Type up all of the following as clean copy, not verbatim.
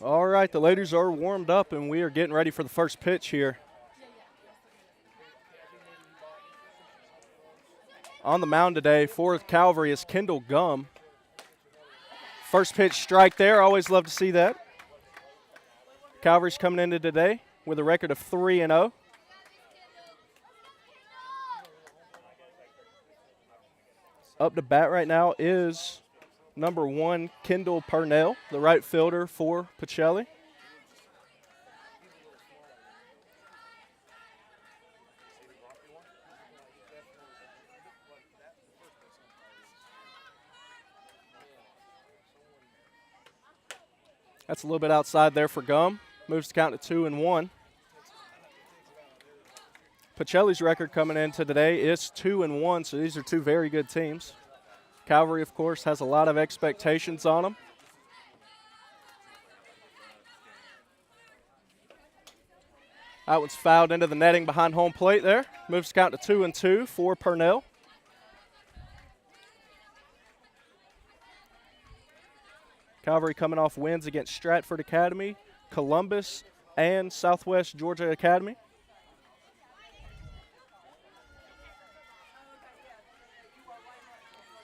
All right, the ladies are warmed up, and we are getting ready for the first pitch here. On the mound today for Calvary is Kendall Gum. First pitch strike there. Always love to see that. Calvary's coming into today with a record of 3-0. Up to bat right now is number 1, Kendall Purnell, the right fielder for Pacelli. That's a little bit outside there for Gum. Moves the count to 2-1. Pacelli's record coming into today is 2-1, so these are two very good teams. Calvary, of course, has a lot of expectations on them. That one's fouled into the netting behind home plate there. Moves the count to 2-2 for Purnell. Calvary coming off wins against Stratford Academy, Columbus, and Southwest Georgia Academy.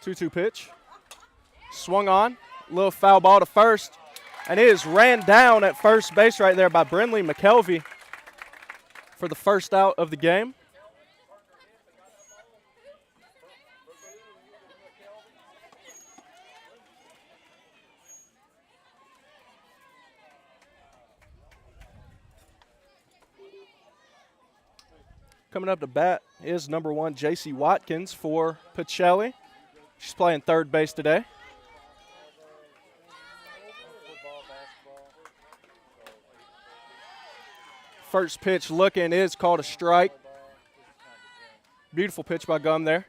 Two-two pitch. Swung on. Little foul ball to first. And it is ran down at first base right there by Brinley McKelvey for the first out of the game. Coming up to bat is number 1, J.C. Watkins for Pacelli. She's playing third base today. First pitch looking is called a strike. Beautiful pitch by Gum there.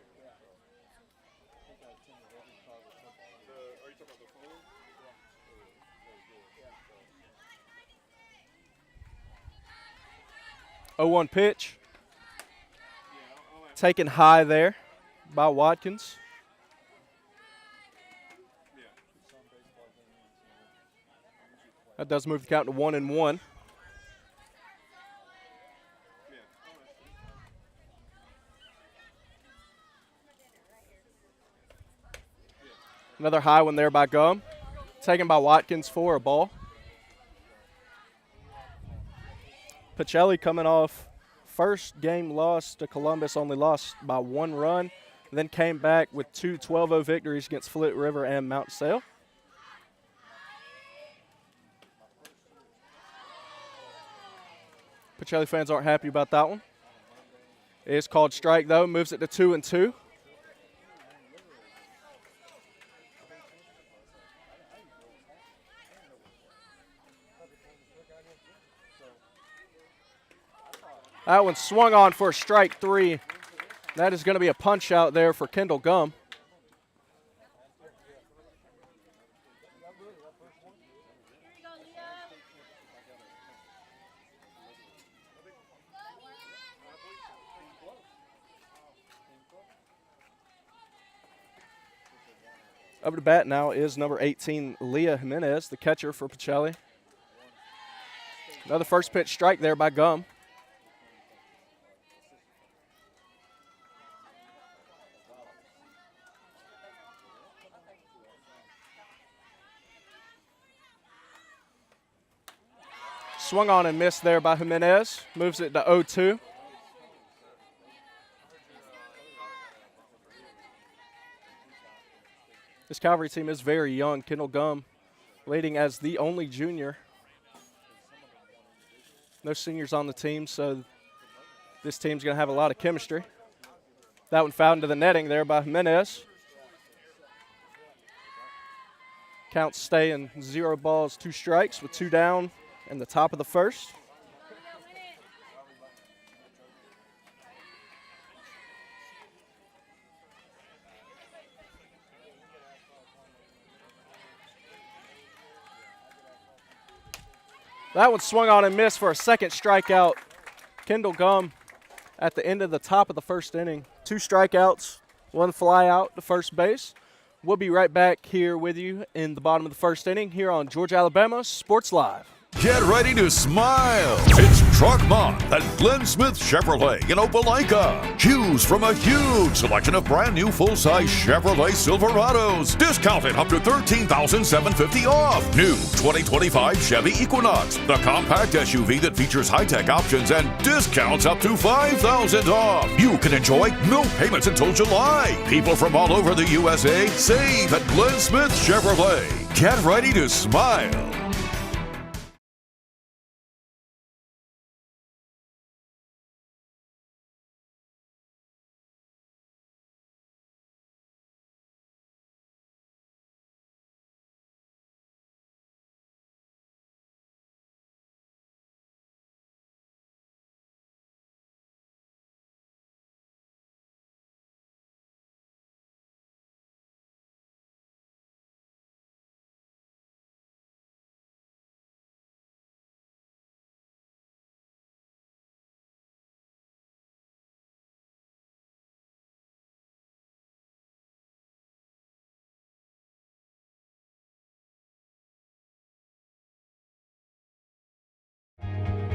Oh, 1 pitch. Taken high there by Watkins. That does move the count to 1-1. Another high one there by Gum. Taken by Watkins for a ball. Pacelli coming off first game loss to Columbus, only lost by 1 run, then came back with 2 12-0 victories against Flint River and Mount Sale. Pacelli fans aren't happy about that one. It is called strike, though. Moves it to 2-2. That one swung on for strike 3. That is going to be a punch out there for Kendall Gum. Up to bat now is number 18, Leah Jimenez, the catcher for Pacelli. Another first pitch strike there by Gum. Swung on and missed there by Jimenez. Moves it to 0-2. This Calvary team is very young. Kendall Gum leading as the only junior. No seniors on the team, so this team's going to have a lot of chemistry. That one fouled into the netting there by Jimenez. Count staying 0 balls, 2 strikes with 2 down in the top of the first. That one swung on and missed for a second strikeout. Kendall Gum at the end of the top of the first inning. 2 strikeouts, 1 fly out to first base. We'll be right back here with you in the bottom of the first inning here on Georgia Alabama Sports Live. Get ready to smile. It's Truck Month at Glenn Smith Chevrolet in Opelika. Choose from a huge selection of brand new full-size Chevrolet Silverados. Discounted up to $13,750 off. New 2025 Chevy Equinox, the compact SUV that features high-tech options and discounts up to $5,000 off. You can enjoy no payments until July. People from all over the USA save at Glenn Smith Chevrolet. Get ready to smile.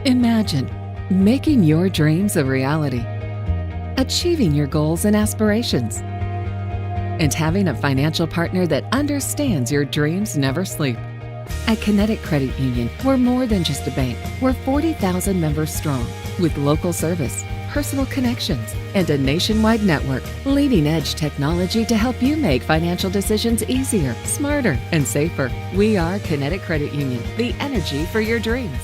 Imagine making your dreams a reality, achieving your goals and aspirations, and having a financial partner that understands your dreams never sleep. At Kinetic Credit Union, we're more than just a bank. We're 40,000 members strong, with local service, personal connections, and a nationwide network. Leading-edge technology to help you make financial decisions easier, smarter, and safer. We are Kinetic Credit Union, the energy for your dreams.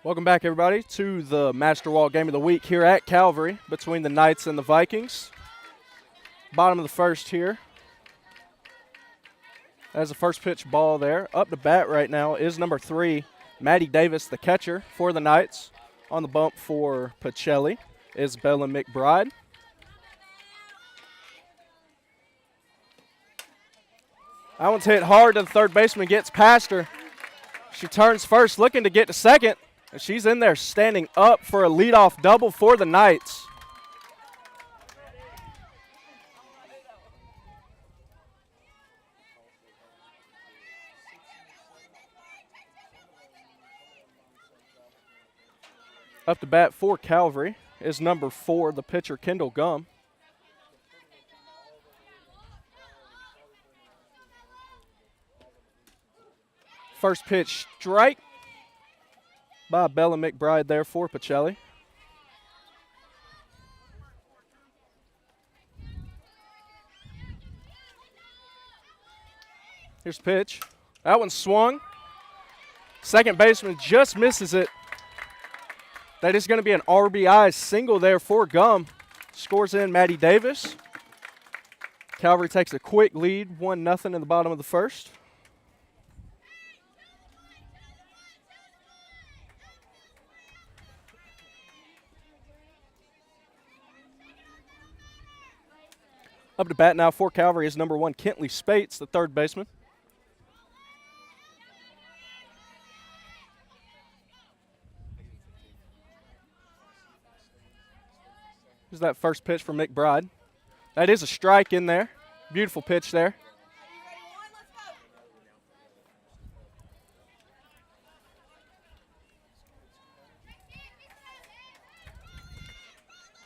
Welcome back, everybody, to the Master Wall Game of the Week here at Calvary between the Knights and the Vikings. Bottom of the first here. As the first pitch ball there. Up to bat right now is number 3, Maddie Davis, the catcher for the Knights. On the bump for Pacelli is Bella McBride. That one's hit hard to the third baseman, gets past her. She turns first, looking to get to second. And she's in there standing up for a leadoff double for the Knights. Up to bat for Calvary is number 4, the pitcher, Kendall Gum. First pitch strike by Bella McBride there for Pacelli. Here's the pitch. That one swung. Second baseman just misses it. That is going to be an RBI single there for Gum. Scores in Maddie Davis. Calvary takes a quick lead, 1-0 in the bottom of the first. Up to bat now for Calvary is number 1, Kentley Spates, the third baseman. Here's that first pitch for McBride. That is a strike in there. Beautiful pitch there.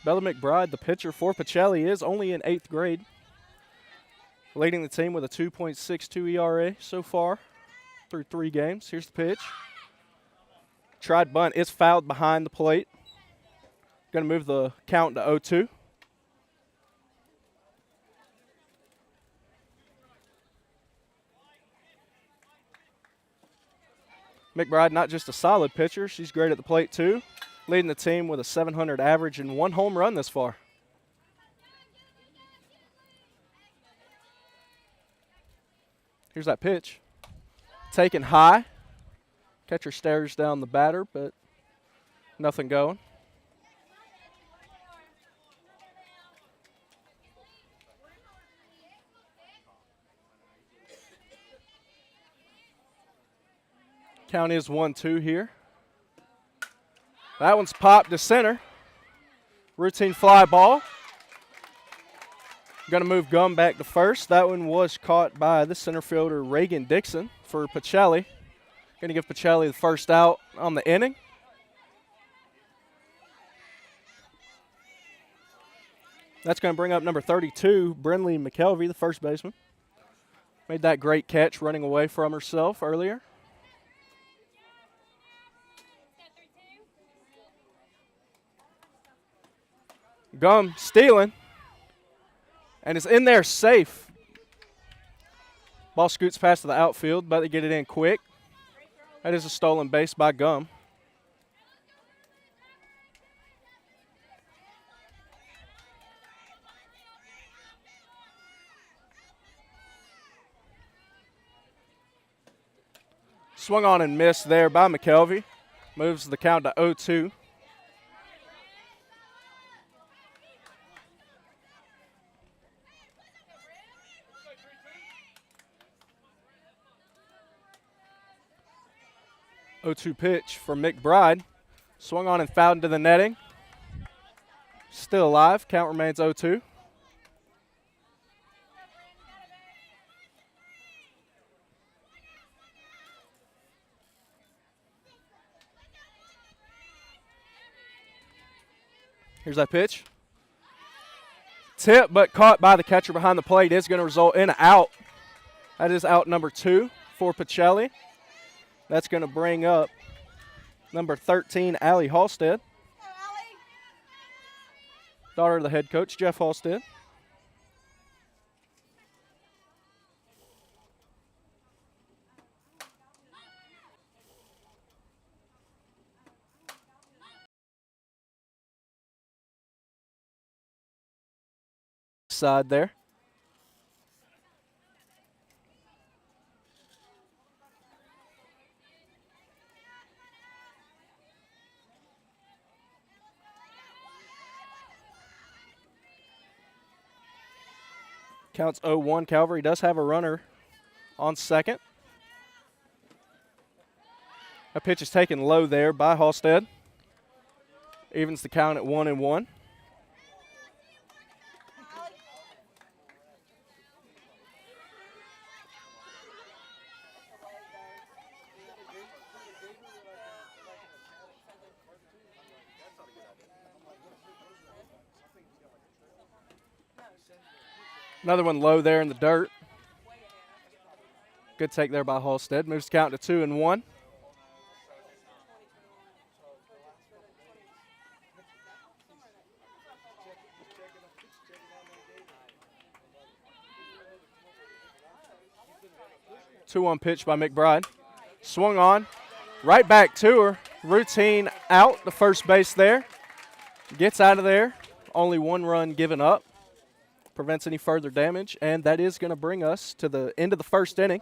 Bella McBride, the pitcher for Pacelli, is only in 8th grade. Leading the team with a 2.62 ERA so far through 3 games. Here's the pitch. Tried bunt. It's fouled behind the plate. Going to move the count to 0-2. McBride, not just a solid pitcher, she's great at the plate too, leading the team with a .700 average and 1 home run this far. Here's that pitch. Taken high. Catcher stares down the batter, but nothing going. Count is 1-2 here. That one's popped to center. Routine fly ball. Going to move Gum back to first. That one was caught by the center fielder Reagan Dixon for Pacelli. Going to give Pacelli the first out on the inning. That's going to bring up number 32, Brinley McKelvey, the first baseman. Made that great catch running away from herself earlier. Gum stealing, and it's in there safe. Ball scoots past to the outfield, but they get it in quick. That is a stolen base by Gum. Swung on and missed there by McKelvey. Moves the count to 0-2. Pitch for McBride. Swung on and fouled into the netting. Still alive. Count remains 0-2. Here's that pitch. Tip, but caught by the catcher behind the plate. Is going to result in an out. That is out number 2 for Pacelli. That's going to bring up number 13, Allie Halstead. Daughter of the head coach, Jeff Halstead. Side there. Counts 0-1. Calvary does have a runner on second. A pitch is taken low there by Halstead. Evens the count at 1-1. Another one low there in the dirt. Good take there by Halstead. Moves the count to 2-1. Two-one pitch by McBride. Swung on. Right back to her. Routine out the first base there. Gets out of there. Only 1 run given up. Prevents any further damage, and that is going to bring us to the end of the first inning.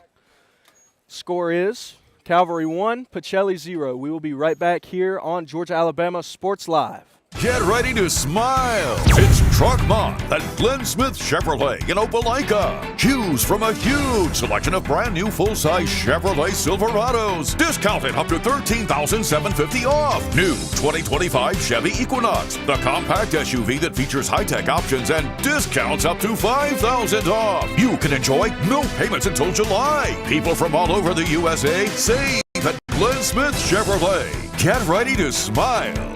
Score is Calvary 1, Pacelli 0. We will be right back here on Georgia-Alabama Sports Live. Get ready to smile. It's Truck Month at Glenn Smith Chevrolet in Opelika. Choose from a huge selection of brand new full-size Chevrolet Silverados. Discounted up to $13,750 off. New 2025 Chevy Equinox, the compact SUV that features high-tech options and discounts up to $5,000 off. You can enjoy no payments until July. People from all over the USA save at Glenn Smith Chevrolet. Get ready to smile.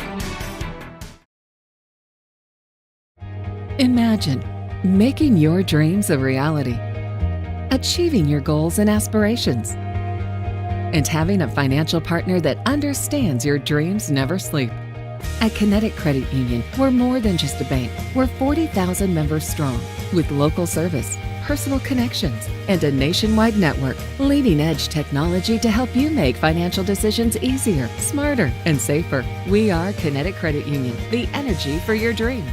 Imagine making your dreams a reality, achieving your goals and aspirations, and having a financial partner that understands your dreams never sleep. At Kinetic Credit Union, we're more than just a bank. We're 40,000 members strong with local service, personal connections, and a nationwide network. Leading-edge technology to help you make financial decisions easier, smarter, and safer. We are Kinetic Credit Union, the energy for your dreams.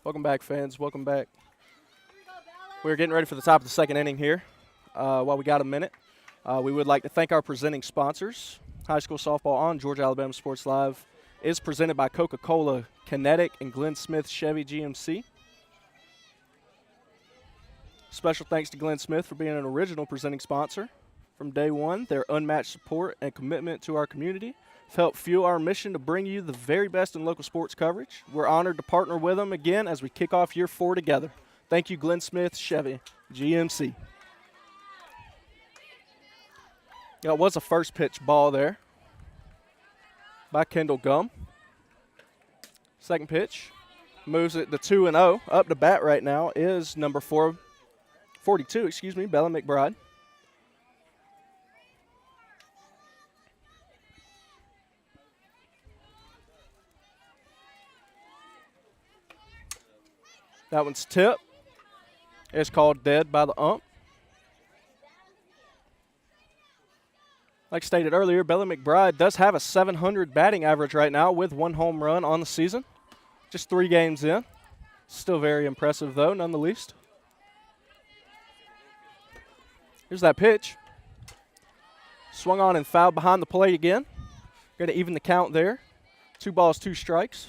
Welcome back, fans. Welcome back. We're getting ready for the top of the second inning here. While we got a minute, we would like to thank our presenting sponsors. High school softball on Georgia Alabama Sports Live is presented by Coca-Cola, Kinetic, and Glenn Smith Chevy GMC. Special thanks to Glenn Smith for being an original presenting sponsor. From day one, their unmatched support and commitment to our community have helped fuel our mission to bring you the very best in local sports coverage. We're honored to partner with them again as we kick off year 4 together. Thank you, Glenn Smith Chevy GMC. That was a first pitch ball there by Kendall Gum. Second pitch moves it to 2-0. Up to bat right now is number 42, Bella McBride. That one's tipped. It's called dead by the ump. Like stated earlier, Bella McBride does have a .700 batting average right now with 1 home run on the season. Just 3 games in. Still very impressive, though, none the least. Here's that pitch. Swung on and fouled behind the plate again. Going to even the count there. 2 balls, 2 strikes.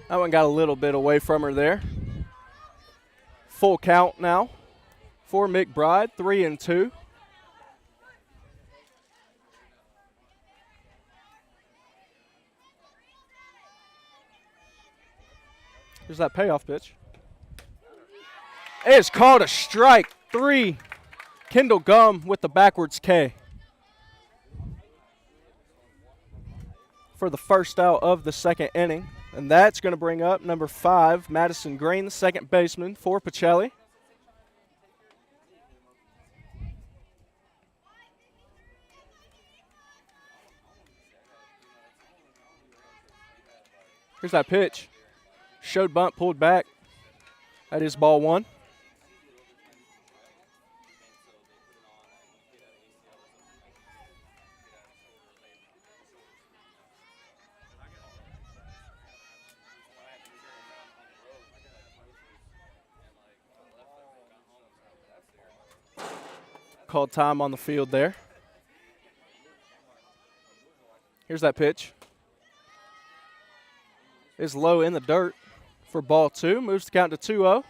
That one got a little bit away from her there. Full count now for McBride, 3-2. Here's that payoff pitch. It's called a strike. 3. Kendall Gum with the backwards K for the first out of the second inning. And that's going to bring up number 5, Madison Green, the second baseman for Pacelli. Here's that pitch. Showed bunt, pulled back. That is ball 1. Called time on the field there. Here's that pitch. It's low in the dirt for ball 2. Moves the count to 2-0.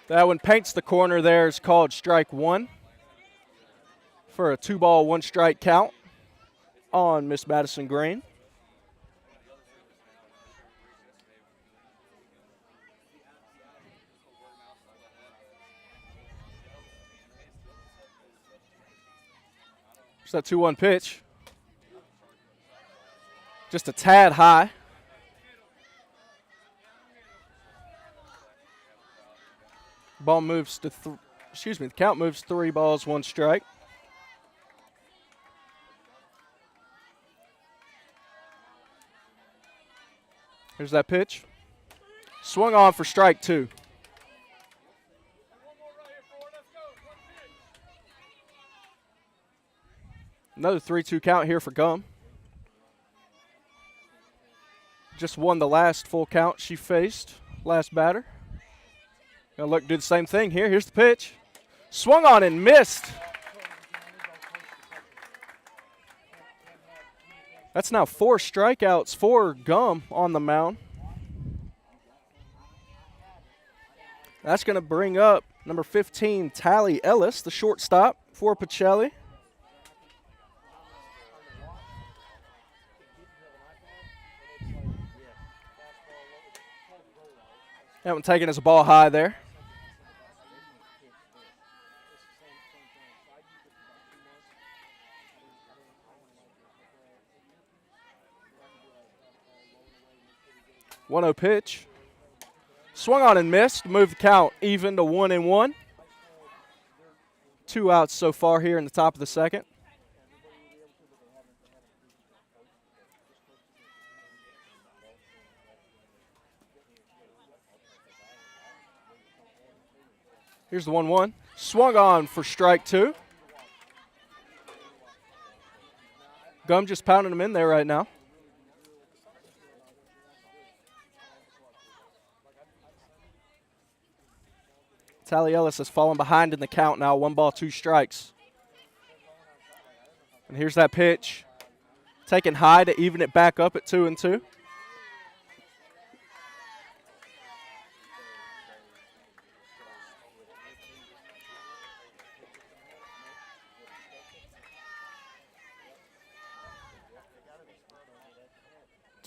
That one paints the corner there. Is called strike 1. For a 2-ball, 1-strike count on Miss Madison Green. There's that 2-1 pitch. Just a tad high. Ball moves to the count moves 3 balls, 1 strike. Here's that pitch. Swung on for strike 2. Another 3-2 count here for Gum. Just won the last full count she faced, last batter. Gonna look do the same thing here. Here's the pitch. Swung on and missed. That's now 4 strikeouts for Gum on the mound. That's going to bring up number 15, Tally Ellis, the shortstop for Pacelli. That one taken as a ball high there. One-0 pitch. Swung on and missed. Move the count even to 1-1. 2 outs so far here in the top of the second. Here's the 1-1. Swung on for strike 2. Gum just pounding him in there right now. Tally Ellis has fallen behind in the count now. 1 ball, 2 strikes. And here's that pitch. Taken high to even it back up at 2-2.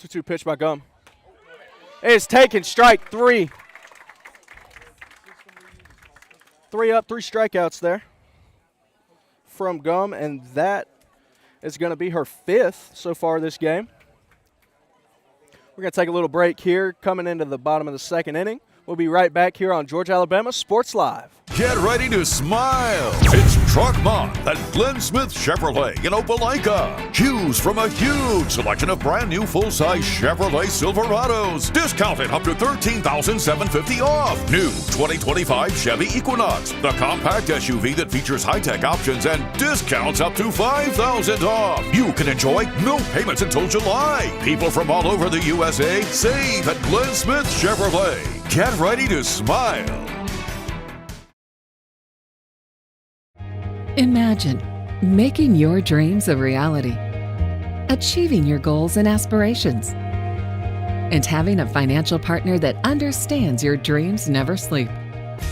Two pitch by Gum. It's taken, strike 3. 3 up, 3 strikeouts there from Gum, and that is going to be her 5th so far this game. We're going to take a little break here coming into the bottom of the second inning. We'll be right back here on Georgia Alabama Sports Live. Get ready to smile. It's Truck Month at Glenn Smith Chevrolet in Opelika. Choose from a huge selection of brand new full-size Chevrolet Silverados. Discounted up to $13,750 off. New 2025 Chevy Equinox, the compact SUV that features high-tech options and discounts up to $5,000 off. You can enjoy no payments until July. People from all over the USA save at Glenn Smith Chevrolet. Get ready to smile. Imagine making your dreams a reality, achieving your goals and aspirations, and having a financial partner that understands your dreams never sleep.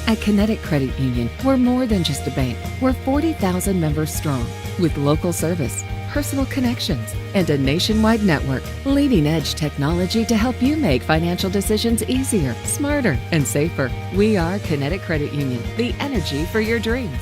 At Kinetic Credit Union, we're more than just a bank. We're 40,000 members strong, with local service, personal connections, and a nationwide network. Leading-edge technology to help you make financial decisions easier, smarter, and safer. We are Kinetic Credit Union, the energy for your dreams.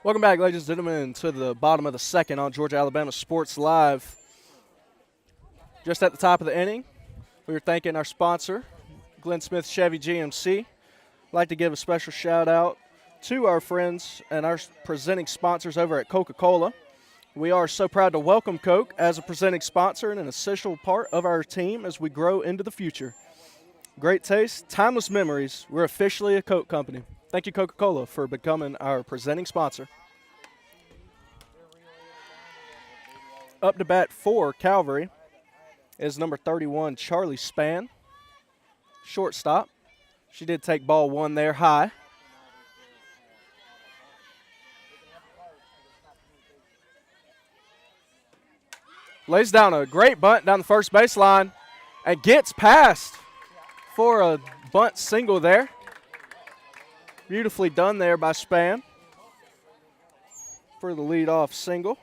Welcome back, ladies and gentlemen, to the bottom of the second on Georgia Alabama Sports Live. Just at the top of the inning, we were thanking our sponsor, Glenn Smith Chevy GMC. I'd like to give a special shout out to our friends and our presenting sponsors over at Coca-Cola. We are so proud to welcome Coke as a presenting sponsor and an essential part of our team as we grow into the future. Great taste, timeless memories. We're officially a Coke company. Thank you, Coca-Cola, for becoming our presenting sponsor. Up to bat for Calvary is number 31, Charlie Spann, shortstop. She did take ball 1 there high. Lays down a great bunt down the first baseline and gets past for a bunt single there. Beautifully done there by Spann for the leadoff single.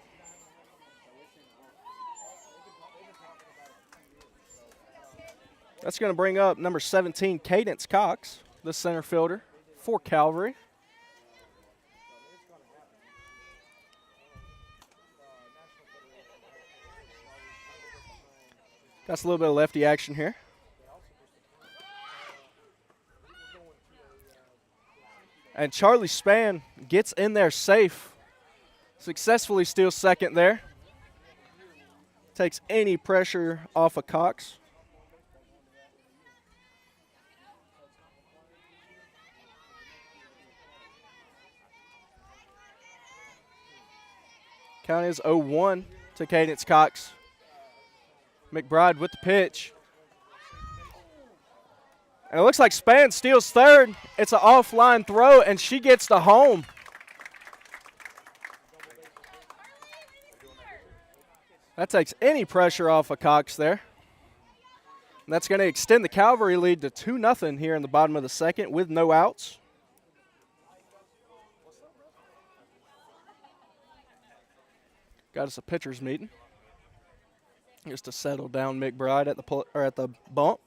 That's going to bring up number 17, Cadence Cox, the center fielder for Calvary. Got a little bit of lefty action here. And Charlie Spann gets in there safe. Successfully steals second there. Takes any pressure off of Cox. Count is 0-1 to Cadence Cox. McBride with the pitch. And it looks like Spann steals third. It's an offline throw, and she gets to home. That takes any pressure off of Cox there. And that's going to extend the Calvary lead to 2-0 here in the bottom of the second with no outs. Got us a pitcher's meeting. Just to settle down McBride at the bump.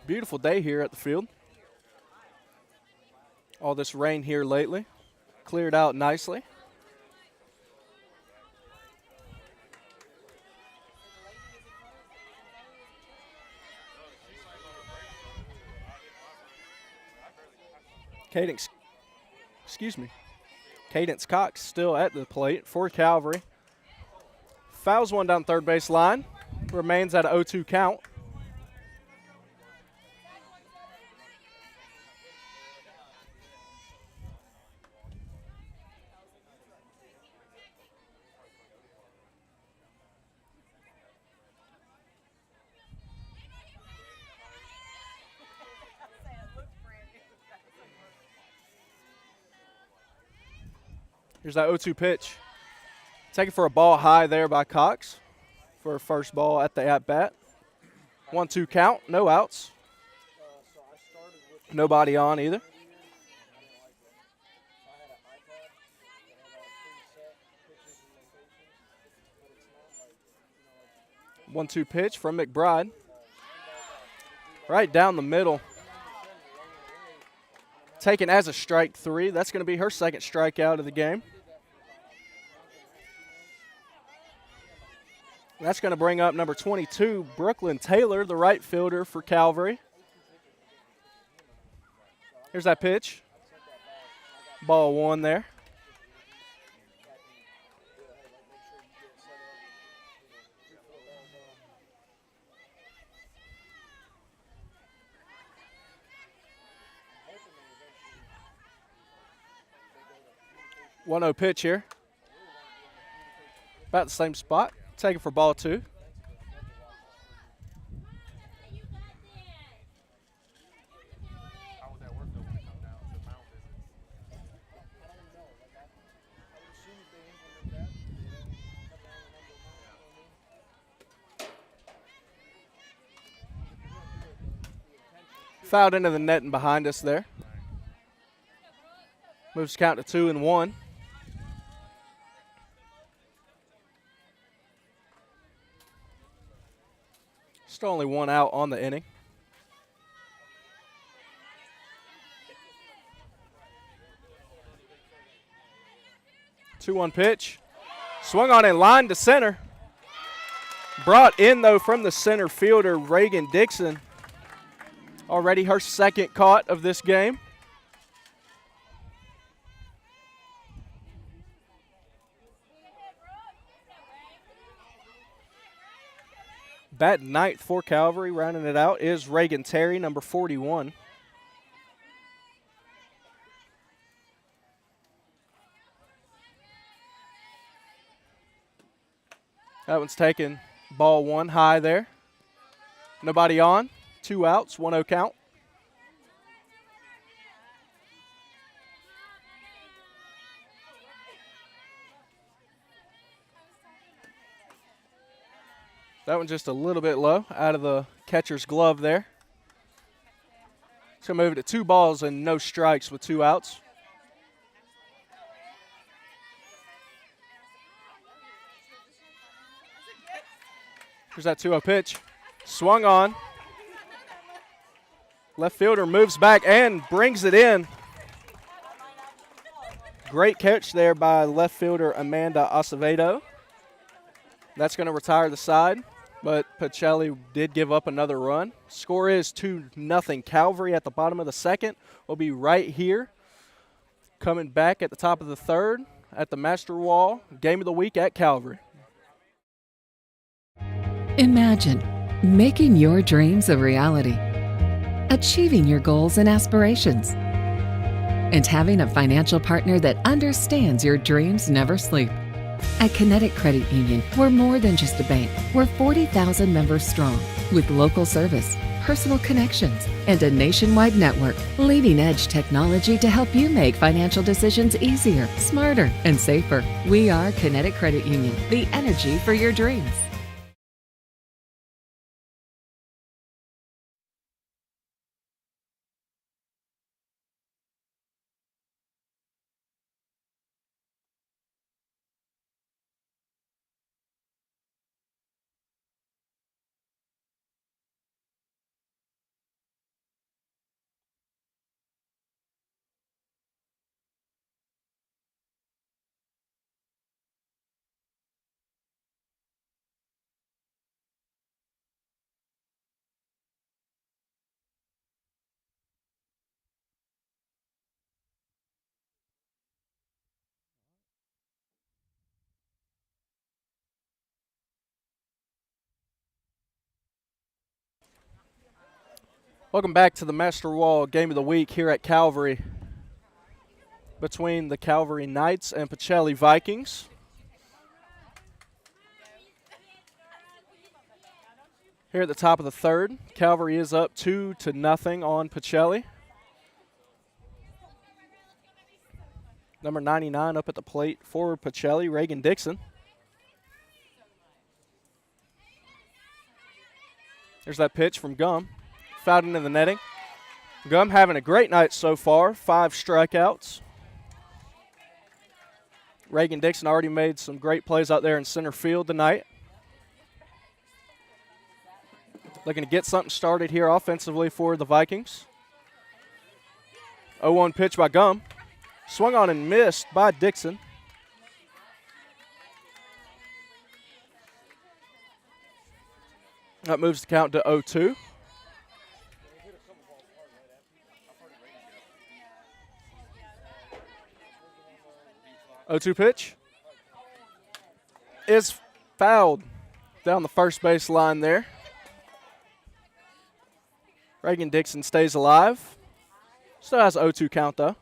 Beautiful day here at the field. All this rain here lately. Cleared out nicely. Cadence Cox still at the plate for Calvary. Fouls one down third base line. Remains at an 0-2 count. Here's that 0-2 pitch. Taken for a ball high there by Cox for a first ball at the at-bat. 1-2 count, no outs. Nobody on either. 1-2 pitch from McBride. Right down the middle. Taken as a strike 3. That's going to be her second strikeout of the game. That's going to bring up number 22, Brooklyn Taylor, the right fielder for Calvary. Here's that pitch. Ball 1 there. One 0 pitch here. About the same spot. Taken for ball 2. Fouled into the net and behind us there. Moves count to 2-1. Still only 1 out on the inning. 2-1 pitch. Swung on in line to center. Brought in, though, from the center fielder, Reagan Dixon. Already her second caught of this game. Bat ninth for Calvary, rounding it out, is Reagan Terry, number 41. That one's taken ball 1 high there. Nobody on. 2 outs, 1-0 count. That one just a little bit low, out of the catcher's glove there. It's going to move it to 2 balls and no strikes with 2 outs. Here's that 2-0 pitch. Swung on. Left fielder moves back and brings it in. Great catch there by left fielder Amanda Acevedo. That's going to retire the side. but Pacelli did give up another run. Score is 2-0. Calvary at the bottom of the second will be right here. Coming back at the top of the third at the Master Wall. Game of the week at Calvary. Imagine making your dreams a reality, achieving your goals and aspirations, and having a financial partner that understands your dreams never sleep. At Kinetic Credit Union, we're more than just a bank. We're 40,000 members strong with local service, personal connections, and a nationwide network. Leading-edge technology to help you make financial decisions easier, smarter, and safer. We are Kinetic Credit Union, the energy for your dreams. Welcome back to the Master Wall Game of the Week here at Calvary between the Calvary Knights and Pacelli Vikings. Here at the top of the third, Calvary is up 2-0 on Pacelli. Number 99 up at the plate for Pacelli, Reagan Dixon. There's that pitch from Gum. Fouled into the netting. Gum having a great night so far, 5 strikeouts. Reagan Dixon already made some great plays out there in center field tonight. Looking to get something started here offensively for the Vikings. 0-1 pitch by Gum. Swung on and missed by Dixon. That moves the count to 0-2. 0-2 pitch is fouled down the first base line there. Reagan Dixon stays alive. Still has 0-2 count though.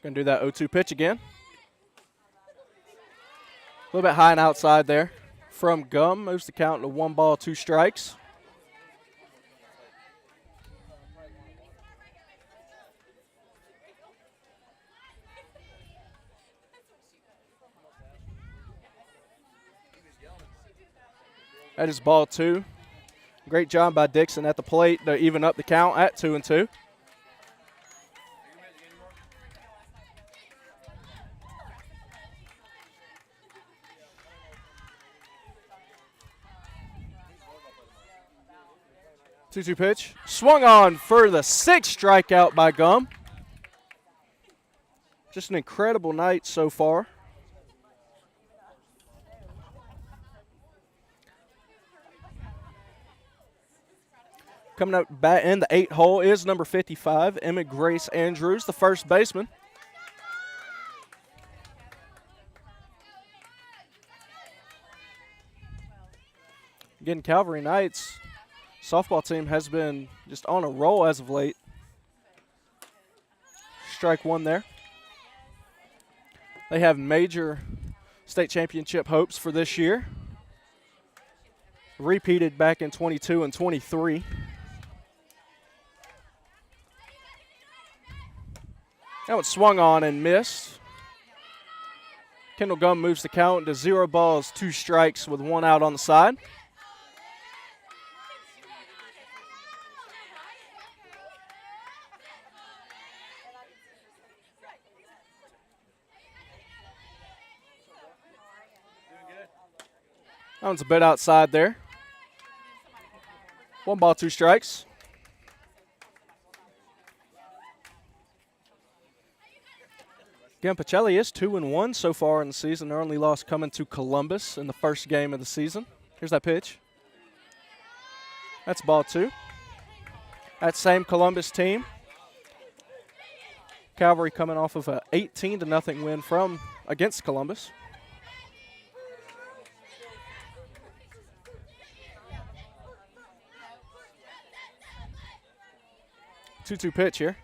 Gonna do that 0-2 pitch again. A little bit high and outside there from Gum. Moves the count to 1 ball, 2 strikes. That is ball 2. Great job by Dixon at the plate to even up the count at 2-2. Two-two pitch. Swung on for the 6th strikeout by Gum. Just an incredible night so far. Coming up bat in the 8 hole is number 55, Emma Grace Andrews, the first baseman. Again, Calvary Knights softball team has been just on a roll as of late. Strike 1 there. They have major state championship hopes for this year. Repeated back in 22 and 23. That one swung on and missed. Kendall Gum moves the count to 0 balls, 2 strikes with 1 out on the side. That one's a bit outside there. 1 ball, 2 strikes. Again, Pacelli is 2-1 so far in the season. Their only loss coming to Columbus in the first game of the season. Here's that pitch. That's ball 2. That same Columbus team. Calvary coming off of a 18-0 win against Columbus. Two-two pitch here.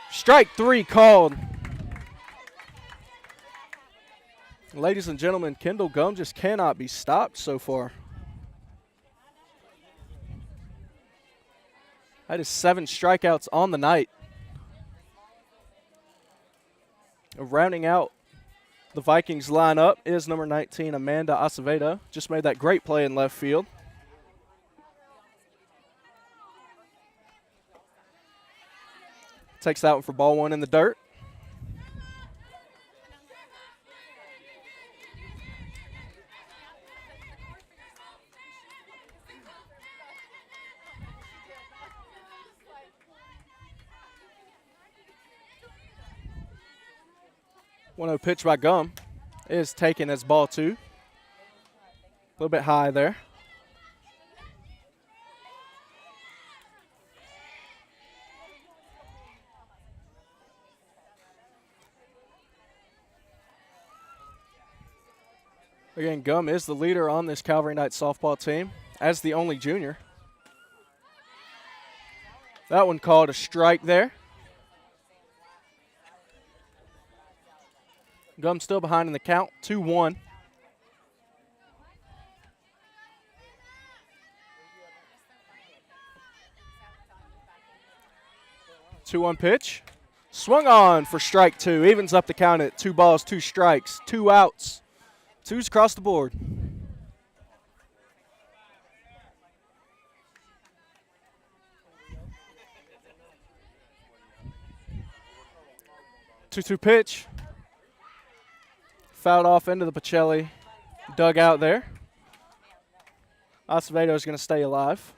Strike 3 called. Ladies and gentlemen, Kendall Gum just cannot be stopped so far. That is 7 strikeouts on the night. Rounding out the Vikings lineup is number 19, Amanda Acevedo. Just made that great play in left field. Takes that one for ball 1 in the dirt. One 0 pitch by Gum is taken as ball 2. A little bit high there. Again, Gum is the leader on this Calvary Knights softball team as the only junior. That one called a strike there. Gum still behind in the count, 2-1. 2-1 pitch. Swung on for strike 2. Evens up the count at 2 balls, 2 strikes, 2 outs. 2's across the board. Two-two pitch. Fouled off into the Pacelli dugout there. Acevedo is going to stay alive.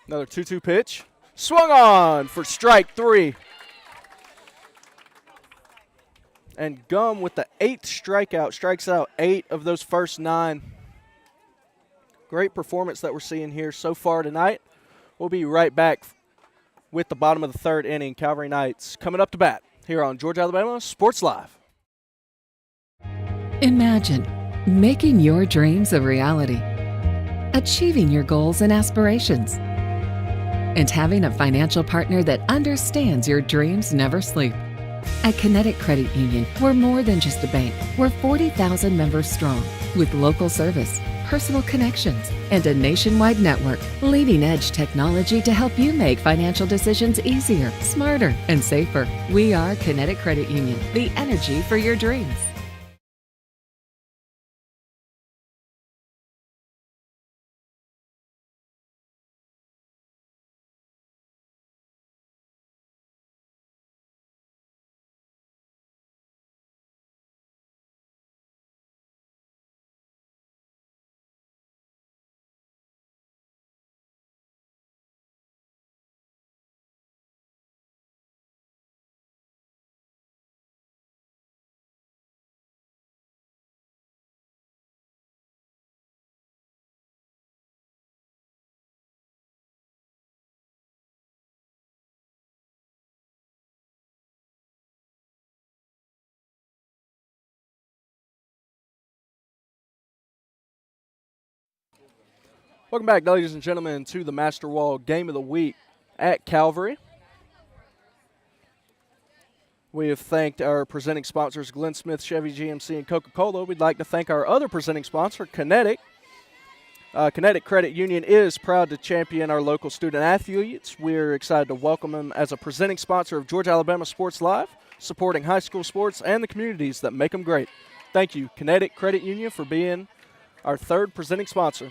Another 2-2 pitch. Swung on for strike 3. And Gum with the 8th strikeout, strikes out 8 of those first 9. Great performance that we're seeing here so far tonight. We'll be right back with the bottom of the 3rd inning. Calvary Knights coming up to bat here on Georgia Alabama Sports Live. Imagine making your dreams a reality, achieving your goals and aspirations, and having a financial partner that understands your dreams never sleep. At Kinetic Credit Union, we're more than just a bank. We're 40,000 members strong with local service, personal connections, and a nationwide network. Leading-edge technology to help you make financial decisions easier, smarter, and safer. We are Kinetic Credit Union, the energy for your dreams. Welcome back, ladies and gentlemen, to the Master Wall Game of the Week at Calvary. We have thanked our presenting sponsors, Glenn Smith, Chevy GMC, and Coca-Cola. We'd like to thank our other presenting sponsor, Kinetic. Kinetic Credit Union is proud to champion our local student athletes. We're excited to welcome them as a presenting sponsor of Georgia Alabama Sports Live, supporting high school sports and the communities that make them great. Thank you, Kinetic Credit Union, for being our 3rd presenting sponsor.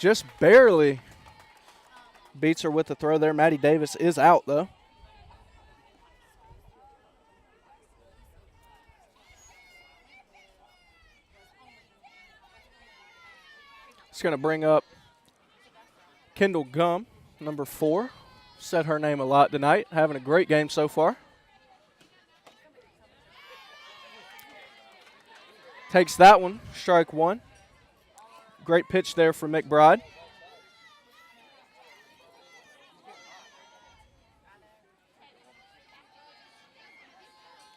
Just barely beats her with the throw there. Maddie Davis is out, though. It's going to bring up Kendall Gum, number 4. Said her name a lot tonight. Having a great game so far. Takes that one, strike 1. Great pitch there for McBride.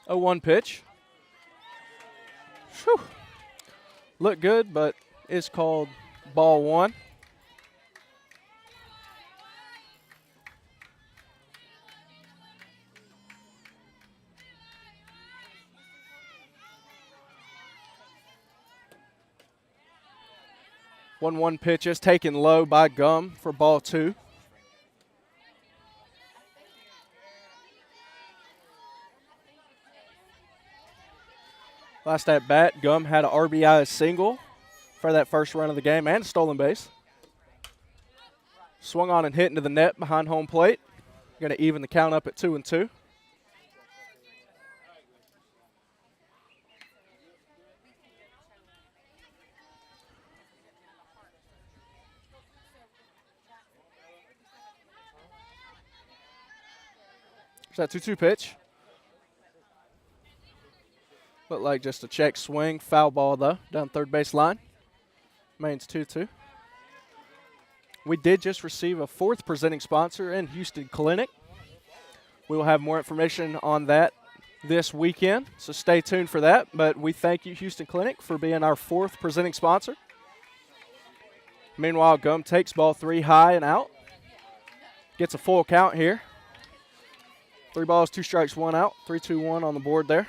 A 1 pitch. Whew. Looked good, but is called ball 1. One pitch is taken low by Gum for ball 2. Last at bat, Gum had an RBI single for that first run of the game and a stolen base. Swung on and hit into the net behind home plate. Going to even the count up at 2-2. That 2-2 pitch. Looked like just a check swing. Foul ball, though, down third base line. Remains 2-2. We did just receive a 4th presenting sponsor in Houston Clinic. We will have more information on that this weekend, so stay tuned for that. But we thank you, Houston Clinic, for being our 4th presenting sponsor. Meanwhile, Gum takes ball 3 high and out. Gets a full count here. 3 balls, 2 strikes, 1 out. 3-2-1 on the board there.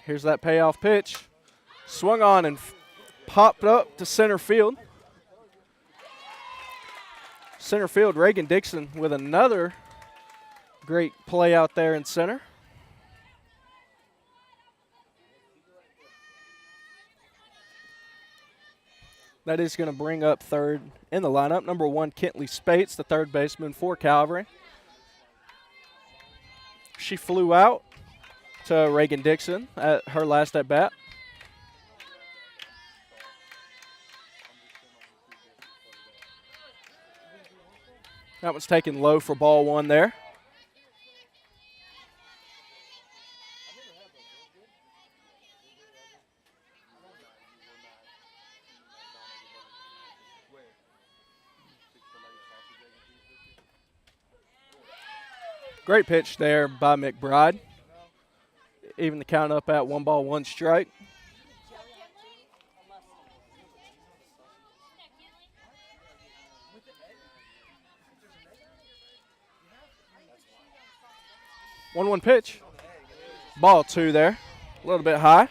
Here's that payoff pitch. Swung on and popped up to center field. Center field, Reagan Dixon with another great play out there in center. That is going to bring up third in the lineup. Number 1, Kentley Spates, the third baseman for Calvary. She flew out to Reagan Dixon at her last at bat. That one's taken low for ball 1 there. Great pitch there by McBride. Even the count up at 1 ball, 1 strike. One pitch. Ball 2 there. A little bit high.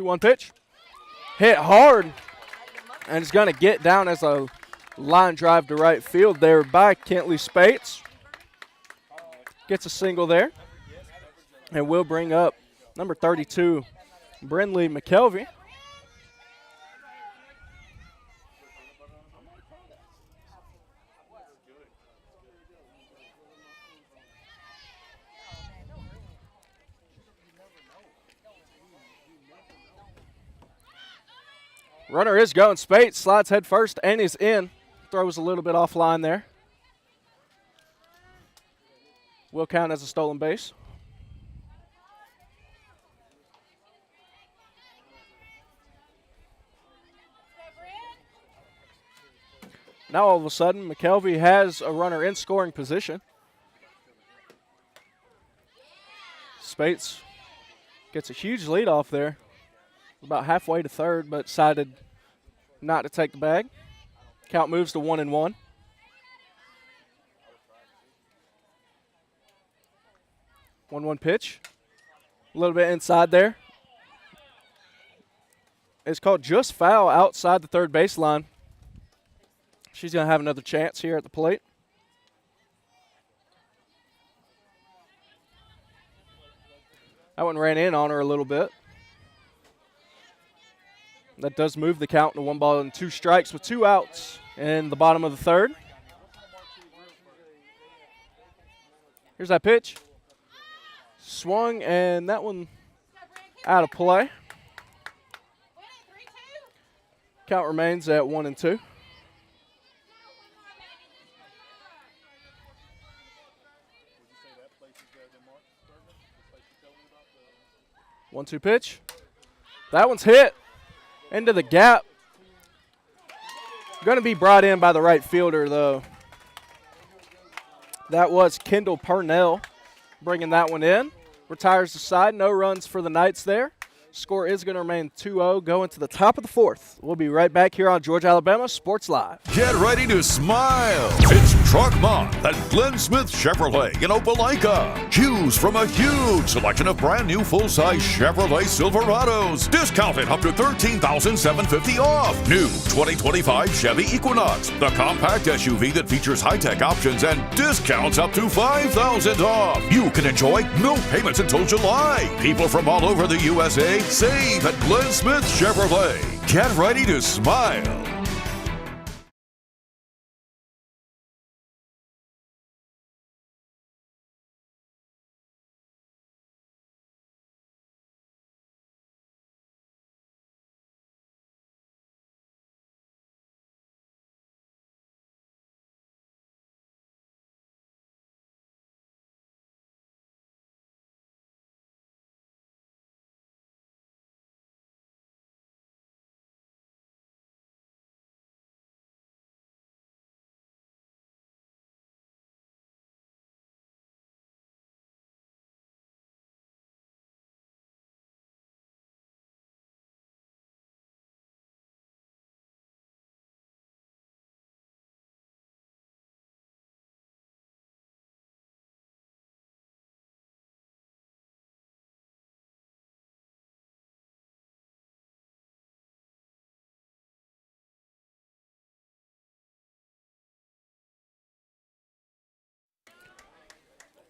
One pitch, hit hard, and it's going to get down as a line drive to right field there by Kentley Spates. Gets a single there, and we'll bring up number 32, Brinley McKelvey. Runner is going. Spates slides head first and is in. Throws a little bit offline there. Will count as a stolen base. Now all of a sudden, McKelvey has a runner in scoring position. Spates gets a huge lead off there. About halfway to third, but decided not to take the bag. Count moves to 1-1. One pitch. A little bit inside there. It's called just foul outside the third baseline. She's going to have another chance here at the plate. That one ran in on her a little bit. That does move the count to 1-2 strikes with 2 outs in the bottom of the third. Here's that pitch. Swung, and that one out of play. Count remains at 1-2. 1-2 pitch. That one's hit into the gap. Going to be brought in by the right fielder, though. That was Kendall Purnell bringing that one in. Retires the side. No runs for the Knights there. Score is going to remain 2-0 going to the top of the fourth. We'll be right back here on Georgia, Alabama Sports Live. Get ready to smile. It's Truck Month at Glenn Smith Chevrolet in Opelika. Choose from a huge selection of brand new full-size Chevrolet Silverados. Discounted up to $13,750 off. New 2025 Chevy Equinox, the compact SUV that features high-tech options and discounts up to $5,000 off. You can enjoy no payments until July. People from all over the USA save at Glenn Smith Chevrolet. Get ready to smile.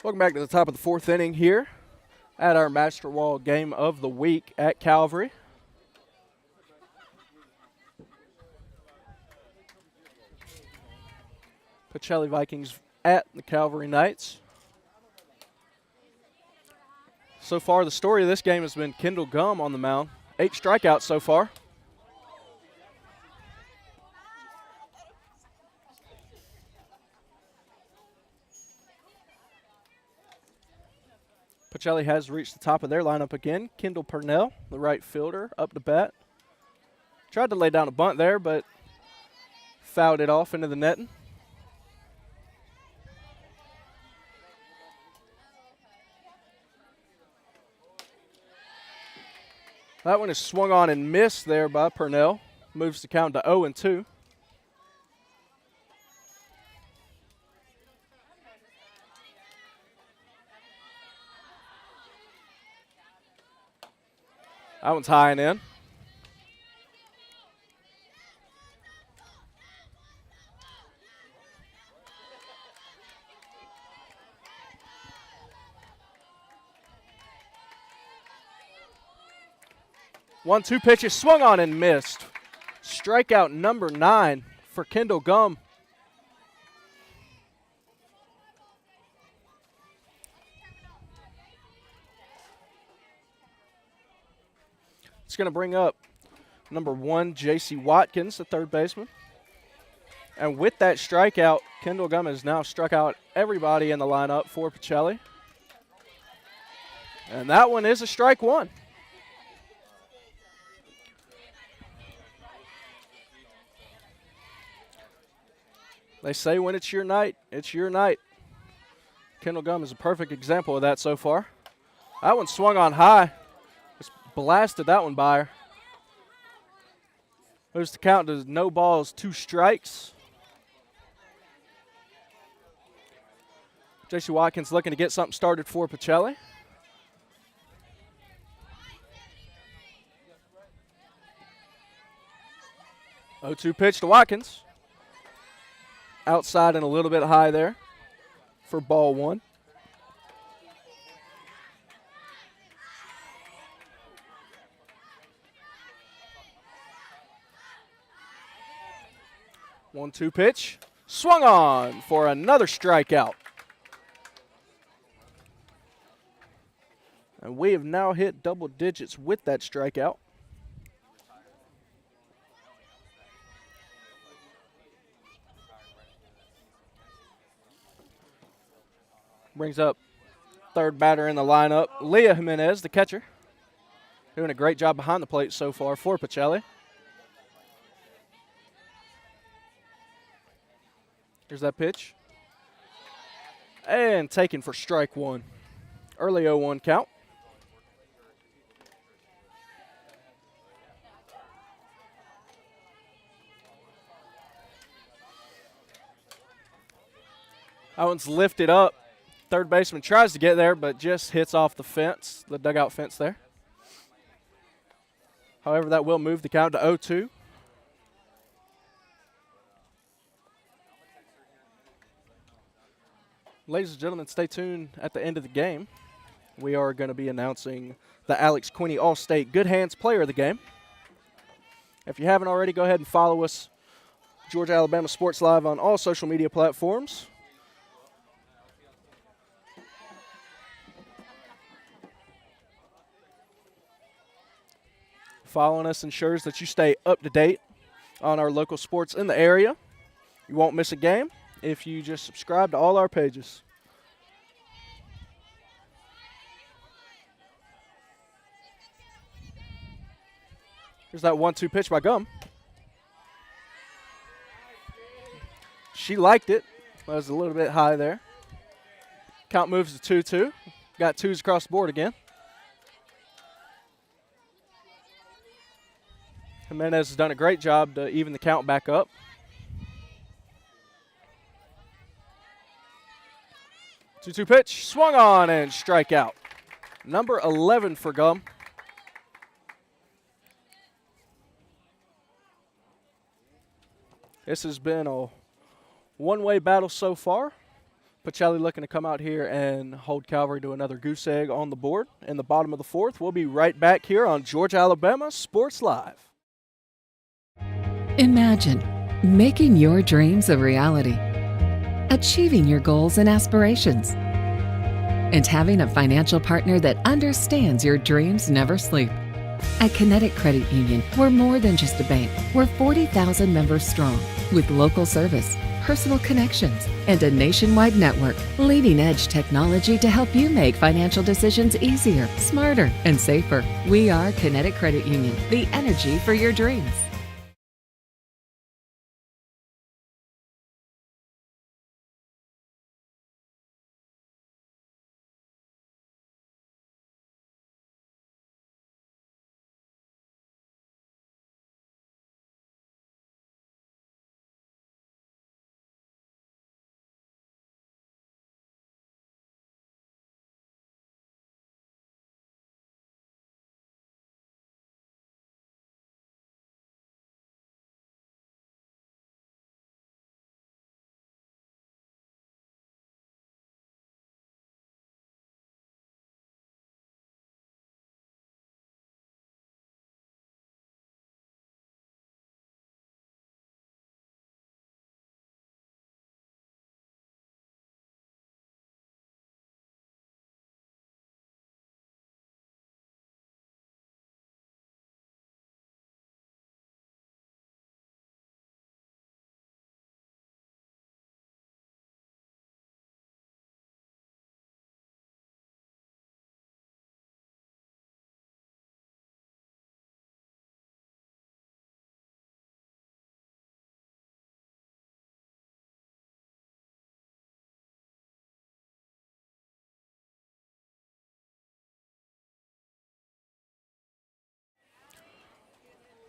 Welcome back to the top of the fourth inning here at our Master Wall game of the week at Calvary. Pacelli Vikings at the Calvary Knights. So far, the story of this game has been Kendall Gum on the mound. 8 strikeouts so far. Pacelli has reached the top of their lineup again. Kendall Purnell, the right fielder, up to bat. Tried to lay down a bunt there, but fouled it off into the netting. That one is swung on and missed there by Purnell. Moves the count to 0-2. That one's high and in. One-two pitches swung on and missed. Strikeout number 9 for Kendall Gum. It's going to bring up number 1, J.C. Watkins, the third baseman. And with that strikeout, Kendall Gum has now struck out everybody in the lineup for Pacelli. And that one is a strike 1. They say when it's your night, it's your night. Kendall Gum is a perfect example of that so far. That one swung on high. Just blasted that one by her. Moves the count to no balls, 2 strikes. J.C. Watkins looking to get something started for Pacelli. 0-2 pitch to Watkins. Outside and a little bit high there for ball one. 1-2 pitch. Swung on for another strikeout. And we have now hit double digits with that strikeout. Brings up third batter in the lineup, Leah Jimenez, the catcher. Doing a great job behind the plate so far for Pacelli. Here's that pitch. And taken for strike one. Early 0-1 count. That one's lifted up. Third baseman tries to get there, but just hits off the fence, the dugout fence there. However, that will move the count to 0-2. Ladies and gentlemen, stay tuned at the end of the game. We are going to be announcing the Alex Quinney All-State Good Hands Player of the Game. If you haven't already, go ahead and follow us, Georgia Alabama Sports Live, on all social media platforms. Following us ensures that you stay up to date on our local sports in the area. You won't miss a game if you just subscribe to all our pages. Here's that 1-2 pitch by Gum. She liked it. That was a little bit high there. Count moves to 2-2. Got twos across the board again. Jimenez has done a great job to even the count back up. Two-two pitch, swung on and strike out. Number 11 for Gum. This has been a one-way battle so far. Pacelli looking to come out here and hold Calvary to another goose egg on the board in the bottom of the fourth. We'll be right back here on Georgia Alabama Sports Live. Imagine making your dreams a reality, achieving your goals and aspirations, and having a financial partner that understands your dreams never sleep. At Kinetic Credit Union, we're more than just a bank. We're 40,000 members strong with local service, personal connections, and a nationwide network. Leading-edge technology to help you make financial decisions easier, smarter, and safer. We are Kinetic Credit Union, the energy for your dreams.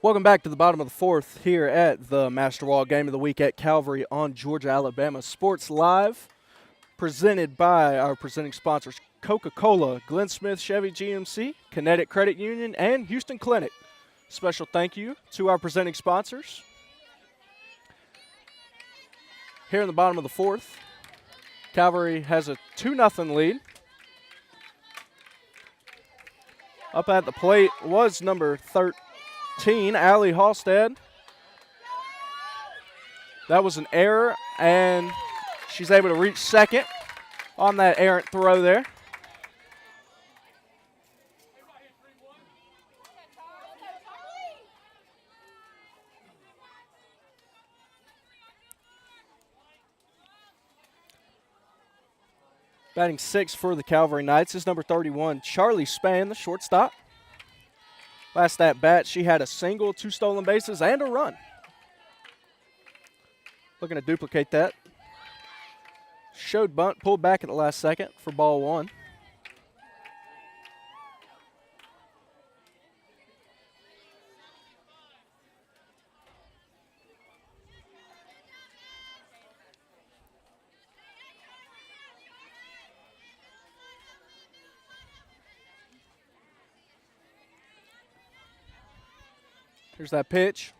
Welcome back to the bottom of the fourth here at the Master Wall Game of the Week at Calvary on Georgia Alabama Sports Live, presented by our presenting sponsors Coca-Cola, Glenn Smith Chevy GMC, Kinetic Credit Union, and Houston Clinic. Special thank you to our presenting sponsors. here in the bottom of the fourth. Calvary has a 2-0 lead. Up at the plate was number 13, Allie Halstead. That was an error, and she's able to reach second on that errant throw there. Batting sixth for the Calvary Knights is number 31, Charlie Spain, the shortstop. Last at bat, she had a single, 2 stolen bases, and a run. Looking to duplicate that. Showed bunt, pulled back at the last second for ball 1. Here's that pitch.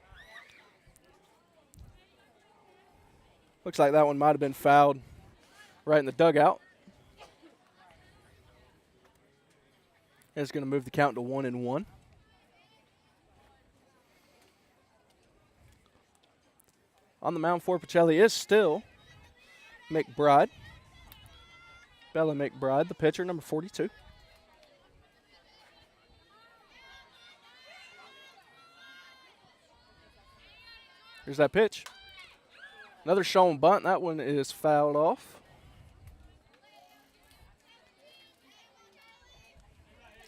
Looks like that one might have been fouled right in the dugout. It's going to move the count to 1-1. On the mound for Pacelli is still McBride. Bella McBride, the pitcher, number 42. Here's that pitch. Another shown bunt. That one is fouled off.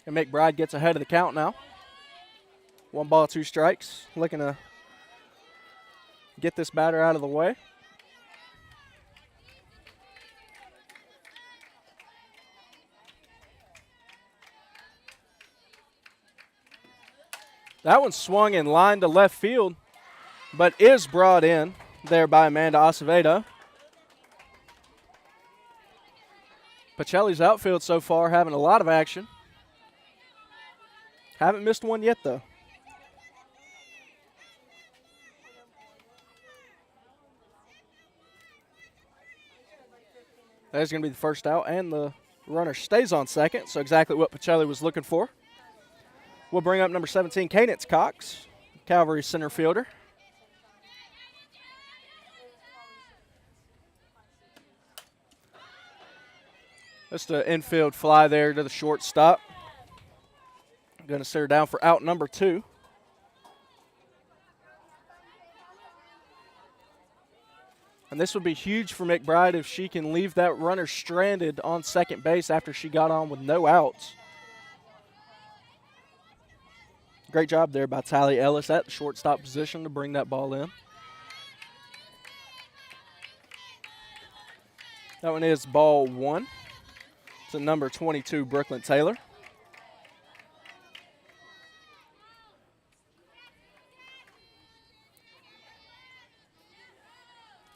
And McBride gets ahead of the count now. 1 ball, 2 strikes. Looking to get this batter out of the way. That one swung in line to left field, but is brought in there by Amanda Acevedo. Pacelli's outfield so far having a lot of action. Haven't missed one yet, though. There's going to be the first out, and the runner stays on second, so exactly what Pacelli was looking for. We'll bring up number 17, Cadence Cox, Calvary center fielder. Just an infield fly there to the shortstop. Going to set her down for out number 2. And this would be huge for McBride if she can leave that runner stranded on second base after she got on with no outs. Great job there by Tally Ellis at the shortstop position to bring that ball in. That one is ball 1 to number 22, Brooklyn Taylor.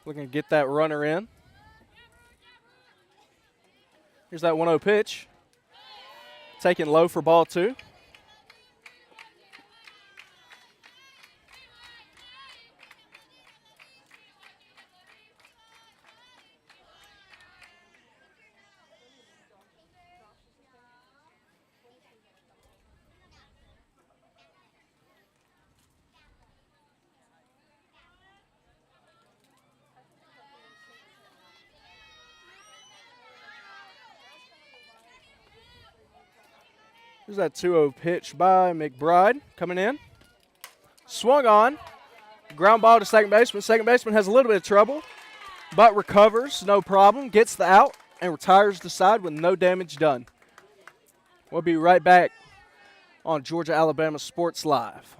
Looking to get that runner in. Here's that 1-0 pitch. Taken low for ball 2. There's that 2-0 pitch by McBride coming in. Swung on. Ground ball to second baseman. Second baseman has a little bit of trouble, but recovers, no problem. Gets the out and retires the side with no damage done. We'll be right back on Georgia-Alabama Sports Live.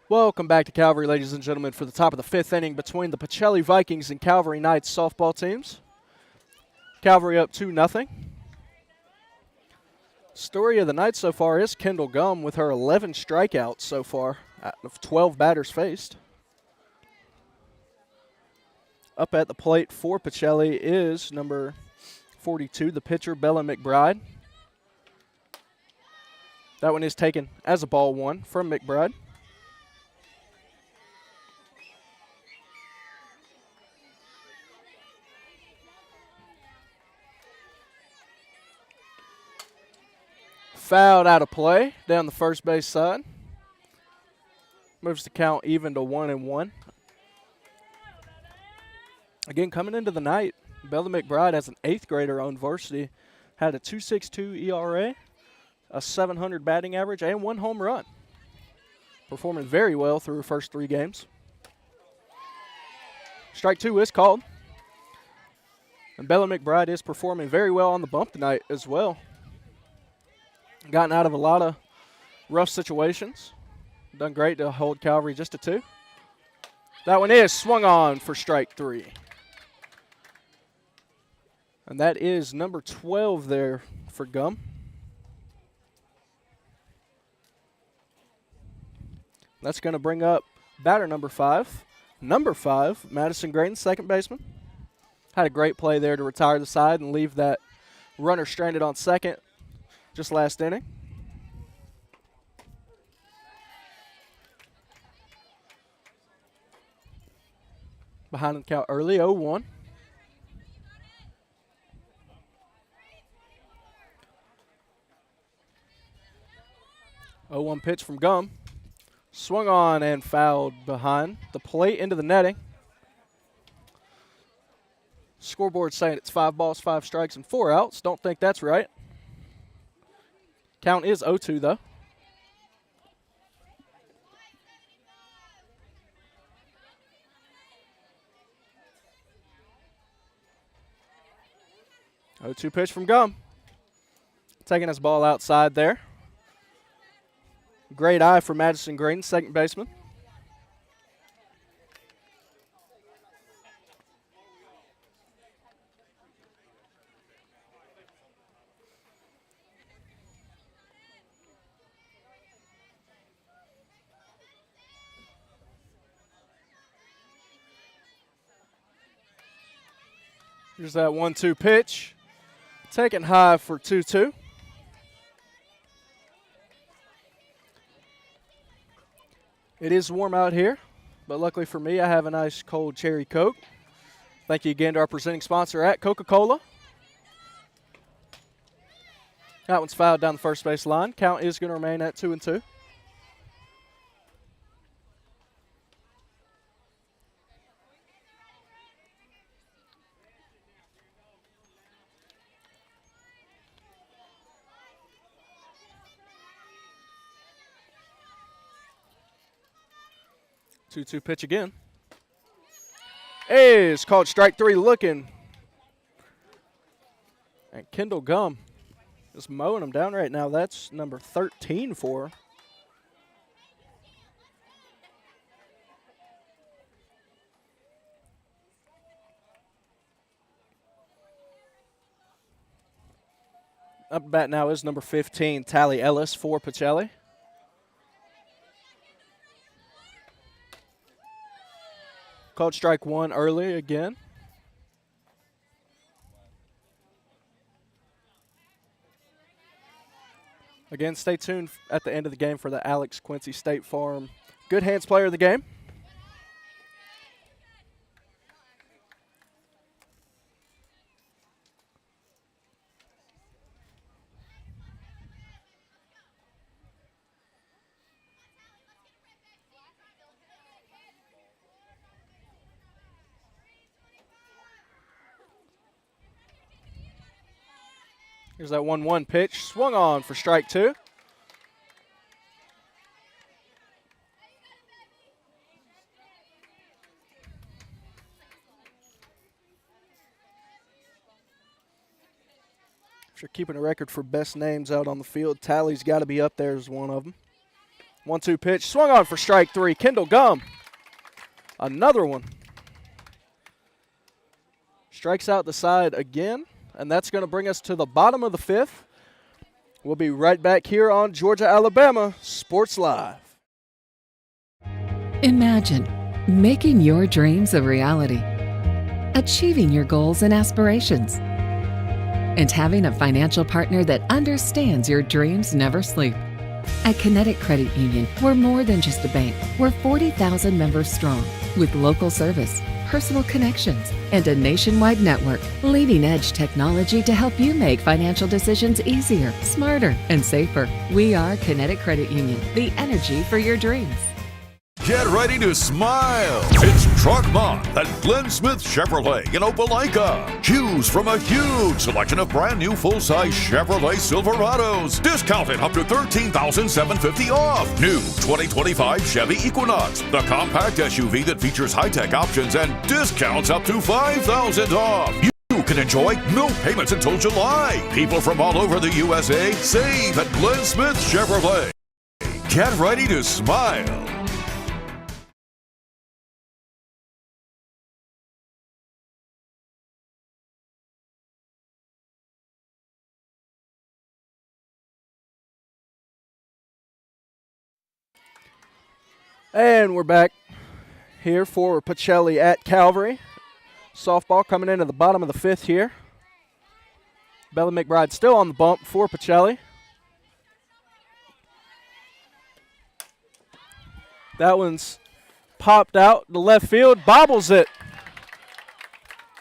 Welcome back to Calvary, ladies and gentlemen, for the top of the fifth inning between the Pacelli Vikings and Calvary Knights softball teams. Calvary up 2-0. Story of the night so far is Kendall Gum with her 11 strikeouts so far out of 12 batters faced. Up at the plate for Pacelli is number 42, the pitcher, Bella McBride. That one is taken as a ball one from McBride. Fouled out of play down the first base side. Moves the count even to 1-1. Again, coming into the night, Bella McBride as an 8th grader on varsity had a 2.62 ERA, a 700 batting average, and 1 home run. Performing very well through her first 3 games. Strike 2 is called. And Bella McBride is performing very well on the bump tonight as well. Gotten out of a lot of rough situations. Done great to hold Calvary just to 2. That one is swung on for strike 3. And that is number 12 there for Gum. That's going to bring up batter number 5. Number 5, Madison Grayton, second baseman. Had a great play there to retire the side and leave that runner stranded on second just last inning. Behind the count early, 0-1. Oh, 0-1 pitch from Gum. Swung on and fouled behind the plate into the netting. Scoreboard saying it's 5 balls, 5 strikes, and 4 outs. Don't think that's right. Count is 0-2 though. Oh, 2 pitch from Gum. Taking his ball outside there. Great eye for Madison Green, second baseman. Here's that 1-2 pitch. Taken high for 2-2. It is warm out here, but luckily for me, I have a nice cold cherry Coke. Thank you again to our presenting sponsor at Coca-Cola. That one's fouled down the first base line. Count is going to remain at 2-2. Two pitch again. Is called strike 3 looking. And Kendall Gum is mowing him down right now. That's number 13 for her. Up at bat now is number 15, Tally Ellis for Pacelli. Called strike 1 early again. Again, stay tuned at the end of the game for the Alex Quincy State Farm Good Hands player of the game. Here's that 1-1 pitch. Swung on for strike 2. If you're keeping a record for best names out on the field, Tally's got to be up there as one of them. 1-2 pitch, swung on for strike 3. Kendall Gum, another one. Strikes out the side again, and that's going to bring us to the bottom of the 5th. We'll be right back here on Georgia-Alabama Sports Live. Imagine making your dreams a reality, achieving your goals and aspirations, and having a financial partner that understands your dreams never sleep. At Kinetic Credit Union, we're more than just a bank. We're 40,000 members strong with local service, personal connections, and a nationwide network. Leading-edge technology to help you make financial decisions easier, smarter, and safer. We are Kinetic Credit Union, the energy for your dreams. Get ready to smile. It's Truck Month at Glenn Smith Chevrolet in Opelika. Choose from a huge selection of brand new full-size Chevrolet Silverados. Discounted up to $13,750 off. New 2025 Chevy Equinox, the compact SUV that features high-tech options and discounts up to $5,000 off. You can enjoy no payments until July. People from all over the USA save at Glenn Smith Chevrolet. Get ready to smile. And we're back here for Pacelli at Calvary. Softball coming into the bottom of the 5th here. Bella McBride still on the bump for Pacelli. That one's popped out to left field, bobbles it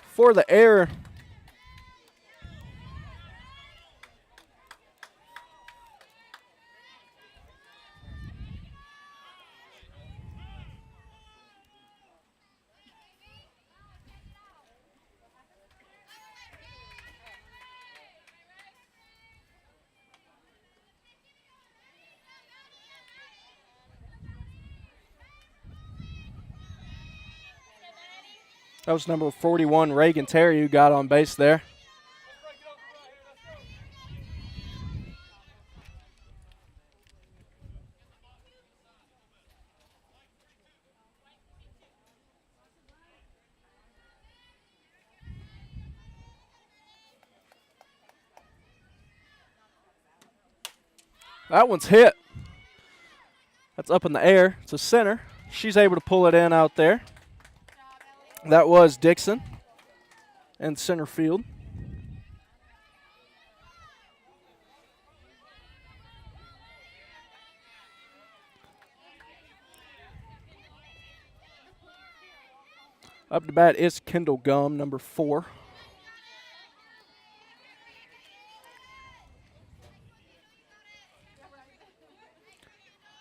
for the error. That was number 41, Reagan Terry, who got on base there. That one's hit. That's up in the air. It's a center. She's able to pull it in out there. That was Dixon in center field. Up to bat is Kendall Gum, number 4.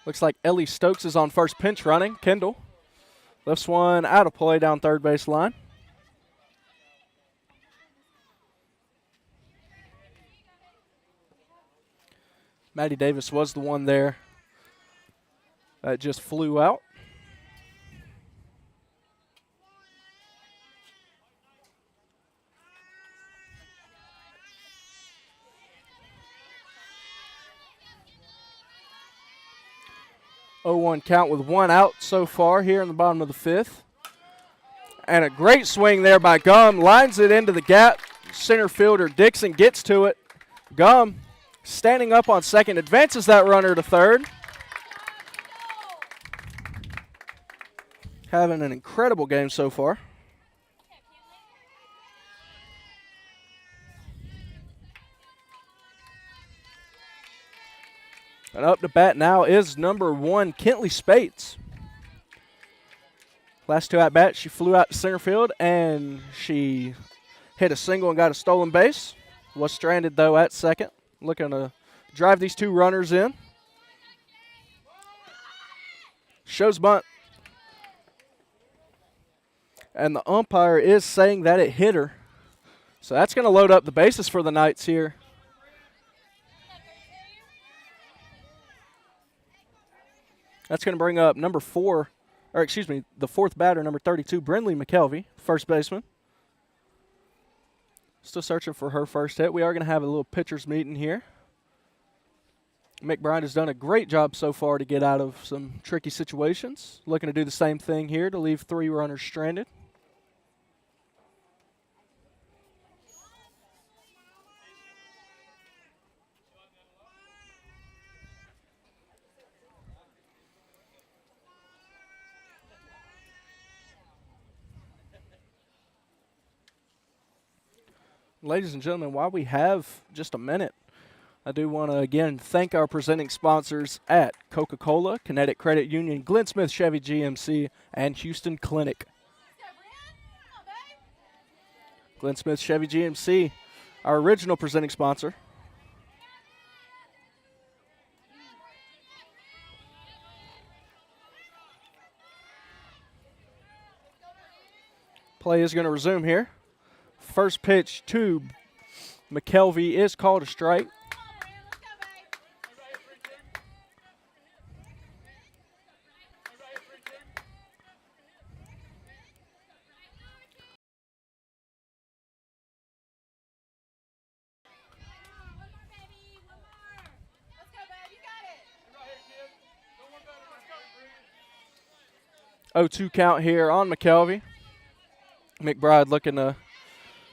Looks like Ellie Stokes is on first pinch running. Kendall lifts one out of play down third base line. Maddie Davis was the one there that just flew out. Oh, 1 count with 1 out so far here in the bottom of the 5th. And a great swing there by Gum. Lines it into the gap. Center fielder Dixon gets to it. Gum standing up on second. Advances that runner to third. Having an incredible game so far. And up to bat now is number 1, Kentley Spates. Last 2 at bats, she flew out to center field and she hit a single and got a stolen base. Was stranded though at second, looking to drive these 2 runners in. Shows bunt. And the umpire is saying that it hit her. So that's going to load up the bases for the Knights here. That's going to bring up number 4, or excuse me, the 4th batter, number 32, Brindley McKelvey, first baseman. Still searching for her first hit. We are going to have a little pitcher's meeting here. McBride has done a great job so far to get out of some tricky situations. Looking to do the same thing here to leave 3 runners stranded. Ladies and gentlemen, while we have just a minute, I do want to again thank our presenting sponsors at Coca-Cola, Kinetic Credit Union, Glenn Smith Chevy GMC, and Houston Clinic. Glenn Smith Chevy GMC, our original presenting sponsor. Play is going to resume here. First pitch to McKelvey is called a strike. Oh, 2 count here on McKelvey. McBride looking to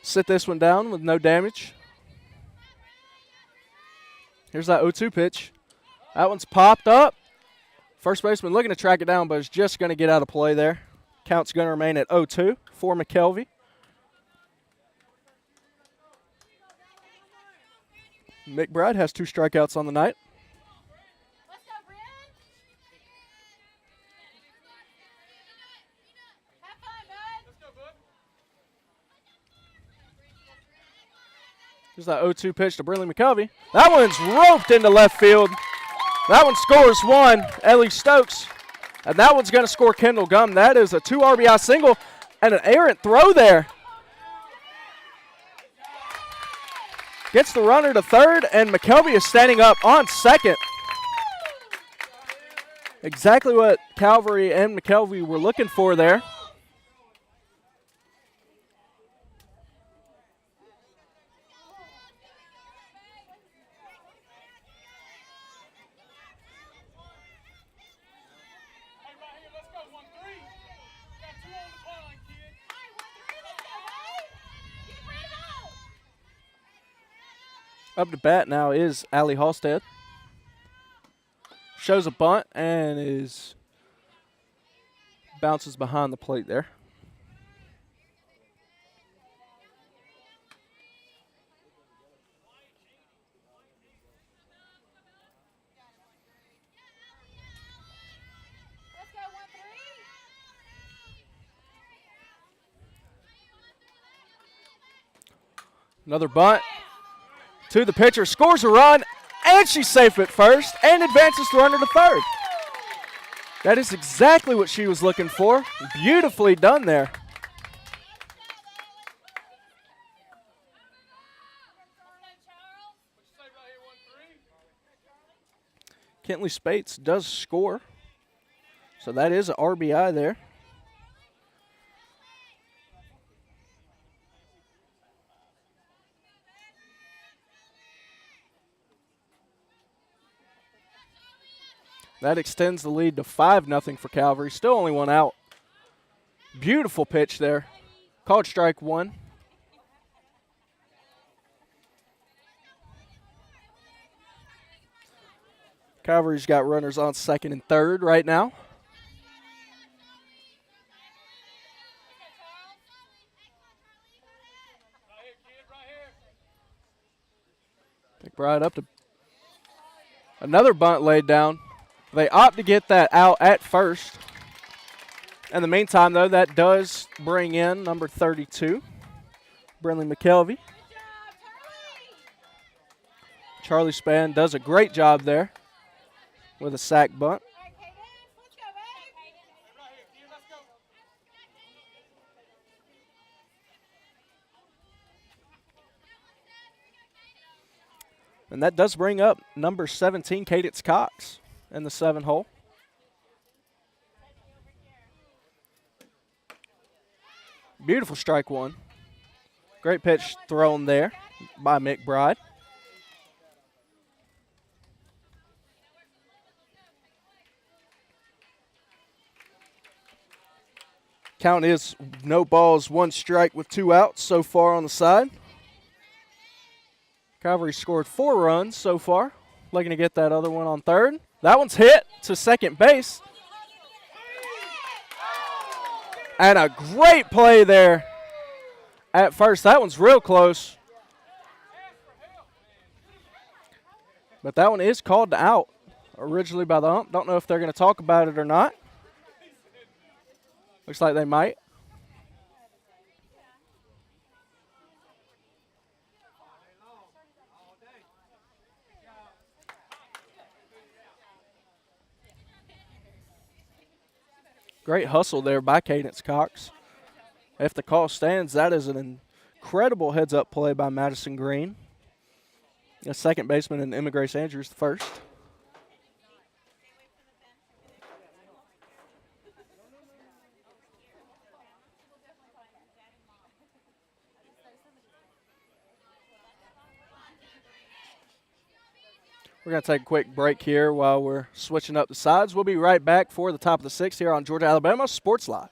sit this one down with no damage. Here's that 0-2 pitch. That one's popped up. First baseman looking to track it down, but is just going to get out of play there. Count's going to remain at 0-2 for McKelvey. McBride has 2 strikeouts on the night. Here's that 0-2 pitch to Brinley McKelvey. That one's roped into left field. That one scores 1, Ellie Stokes. And that one's going to score Kendall Gum. That is a 2 RBI single and an errant throw there. Gets the runner to third, and McKelvey is standing up on second. Exactly what Calvary and McKelvey were looking for there. Up to bat now is Allie Halstead. Shows a bunt and bounces behind the plate there. Another bunt. To the pitcher, scores a run, and she's safe at first, and advances the runner to third. That is exactly what she was looking for. Beautifully done there. Kentley Spates does score, so that is an RBI there. That extends the lead to 5-0 for Calvary. Still only 1 out. Beautiful pitch there. Called strike 1. Calvary's got runners on second and third right now. McBride up to another bunt laid down. They opt to get that out at first. In the meantime, though, that does bring in number 32, Brinley McKelvey. Charlie Spann does a great job there with a sac bunt. And that does bring up number 17, Cadence Cox, in the 7 hole. Beautiful strike 1. Great pitch thrown there by McBride. Count is no balls, 1 strike with 2 outs so far on the side. Calvary scored 4 runs so far. Looking to get that other one on third. That one's hit to second base. And a great play there at first. That one's real close. But that one is called out originally by the ump. Don't know if they're going to talk about it or not. Looks like they might. Great hustle there by Cadence Cox. If the call stands, that is an incredible heads-up play by Madison Green. A second baseman and Emma-Grace Andrews the first. We're going to take a quick break here while we're switching up the sides. We'll be right back for the top of the 6th here on Georgia Alabama Sports Live.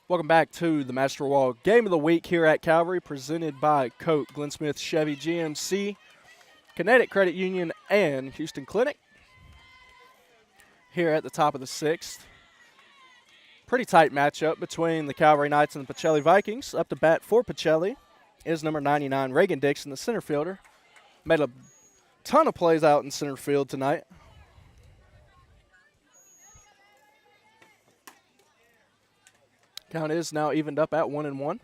Welcome back to the Master Wall Game of the Week here at Calvary, presented by Coke, Glenn Smith Chevy GMC, Kinetic Credit Union, and Houston Clinic. Here at the top of the 6th. Pretty tight matchup between the Calvary Knights and the Pacelli Vikings. Up to bat for Pacelli is number 99, Reagan Dixon, the center fielder. Made a ton of plays out in center field tonight. Count is now evened up at 1-1.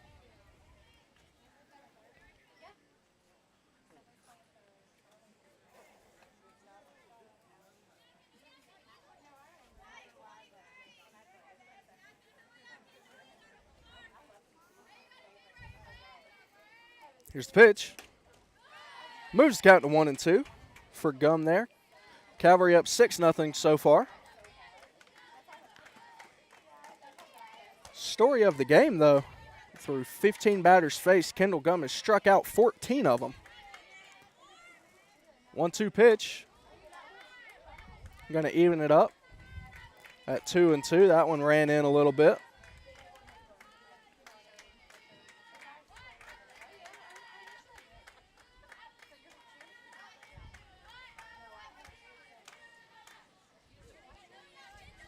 Here's the pitch. Moves the count to 1-2 for Gum there. Calvary up 6-0 so far. Story of the game, though, through 15 batters faced, Kendall Gum has struck out 14 of them. 1-2 pitch. Going to even it up at 2-2. That one ran in a little bit.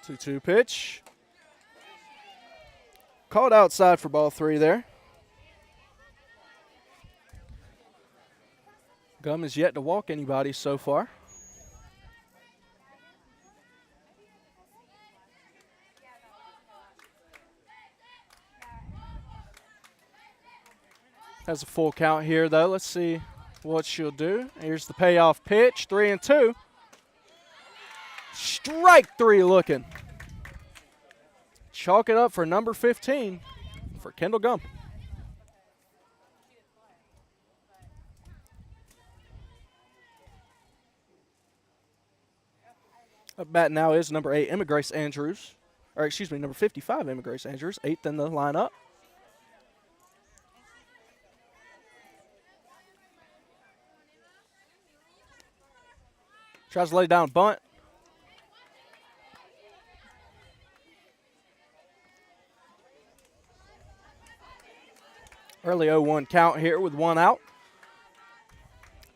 Two-two pitch. Called outside for ball 3 there. Gum has yet to walk anybody so far. Has a full count here, though. Let's see what she'll do. Here's the payoff pitch, 3-2. Strike 3 looking. Chalk it up for number 15 for Kendall Gum. Up bat now is number 8, Emma-Grace Andrews. Or excuse me, number 55, Emma-Grace Andrews, 8th in the lineup. Tries to lay down bunt. Early 0-1 count here with one out.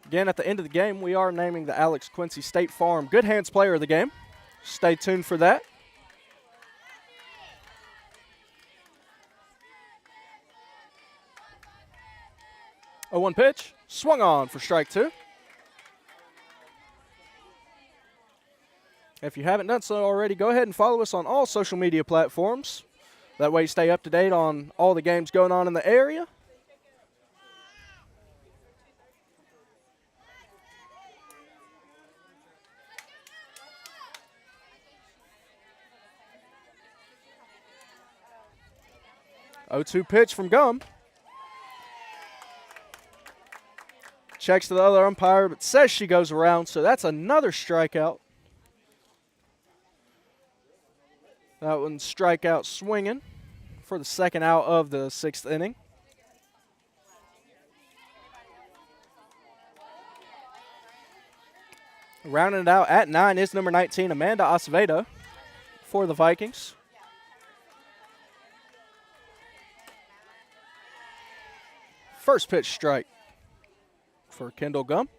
Again, at the end of the game, we are naming the Alex Quincy State Farm Good Hands Player of the Game. Stay tuned for that. A 1 pitch, swung on for strike two. If you haven't done so already, go ahead and follow us on all social media platforms. That way you stay up to date on all the games going on in the area. Oh, 2 pitch from Gum. Checks to the other umpire, but says she goes around, so that's another strikeout. That one strikeout swinging for the second out of the 6th inning. Rounding it out at 9 is number 19, Amanda Acevedo for the Vikings. First pitch strike for Kendall Gum.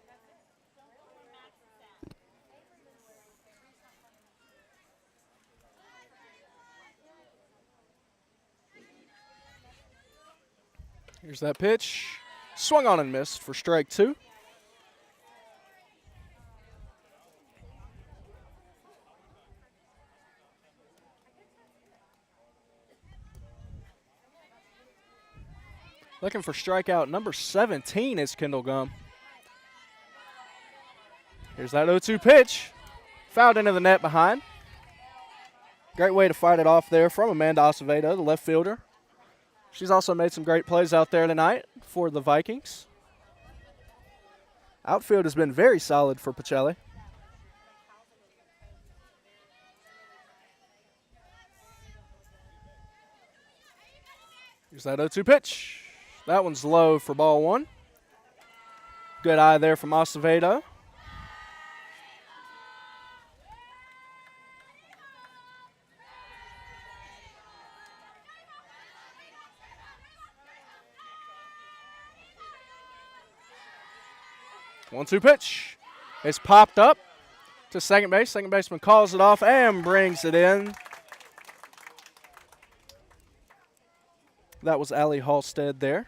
Here's that pitch. Swung on and missed for strike two. Looking for strikeout number 17 is Kendall Gum. Here's that 0-2 pitch. Fouled into the net behind. Great way to fight it off there from Amanda Acevedo, the left fielder. She's also made some great plays out there tonight for the Vikings. Outfield has been very solid for Pacelli. Here's that 0-2 pitch. That one's low for ball one. Good eye there from Acevedo. One-two pitch. It's popped up to second base. Second baseman calls it off and brings it in. That was Allie Halstead there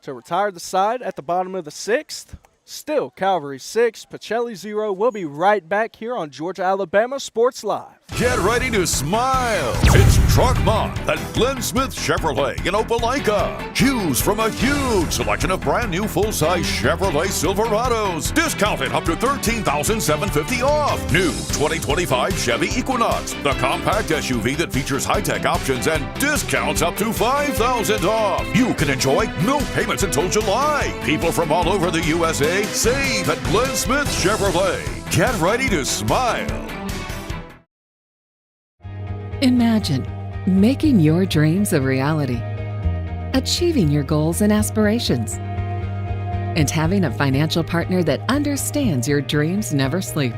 to retire the side at the bottom of the 6th. Still Calvary 6, Pacelli 0. We'll be right back here on Georgia Alabama Sports Live. Get ready to smile. It's Truck Month at Glenn Smith Chevrolet in Opelika. Choose from a huge selection of brand new full-size Chevrolet Silverados. Discounted up to $13,750 off. New 2025 Chevy Equinox, the compact SUV that features high-tech options and discounts up to $5,000 off. You can enjoy no payments until July. People from all over the USA save at Glenn Smith Chevrolet. Get ready to smile. Imagine making your dreams a reality, achieving your goals and aspirations, and having a financial partner that understands your dreams never sleep.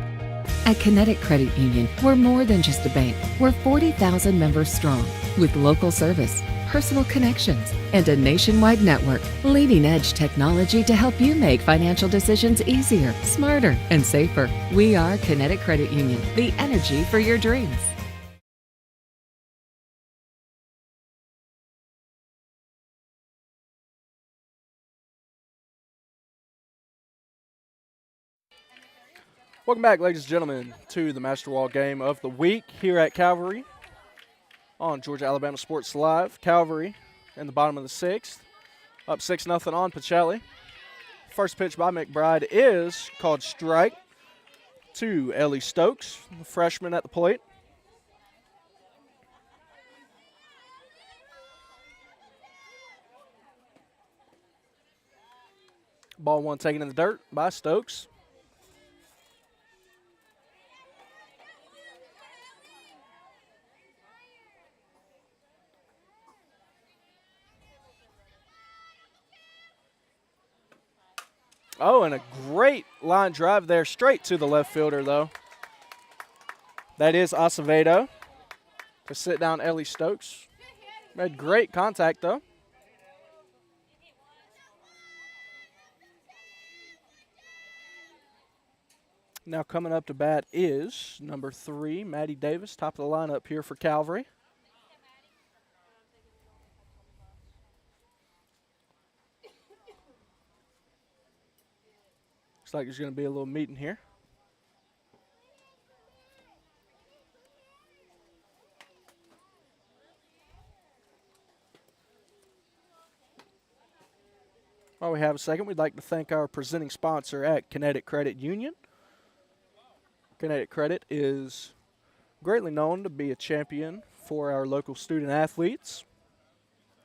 At Kinetic Credit Union, we're more than just a bank. We're 40,000 members strong with local service, personal connections, and a nationwide network. Leading-edge technology to help you make financial decisions easier, smarter, and safer. We are Kinetic Credit Union, the energy for your dreams. Welcome back, ladies and gentlemen, to the Master Wall game of the week here at Calvary on Georgia Alabama Sports Live. Calvary in the bottom of the 6th, up 6-0 on Pacelli. First pitch by McBride is called strike to Ellie Stokes, the freshman at the plate. Ball one taken in the dirt by Stokes. Oh, and a great line drive there, straight to the left fielder, though. That is Acevedo to sit down Ellie Stokes. Made great contact, though. Now coming up to bat is number 3, Maddie Davis, top of the lineup here for Calvary. Looks like there's going to be a little meeting here. While we have a second, we'd like to thank our presenting sponsor at Kinetic Credit Union. Kinetic Credit is greatly known to be a champion for our local student athletes.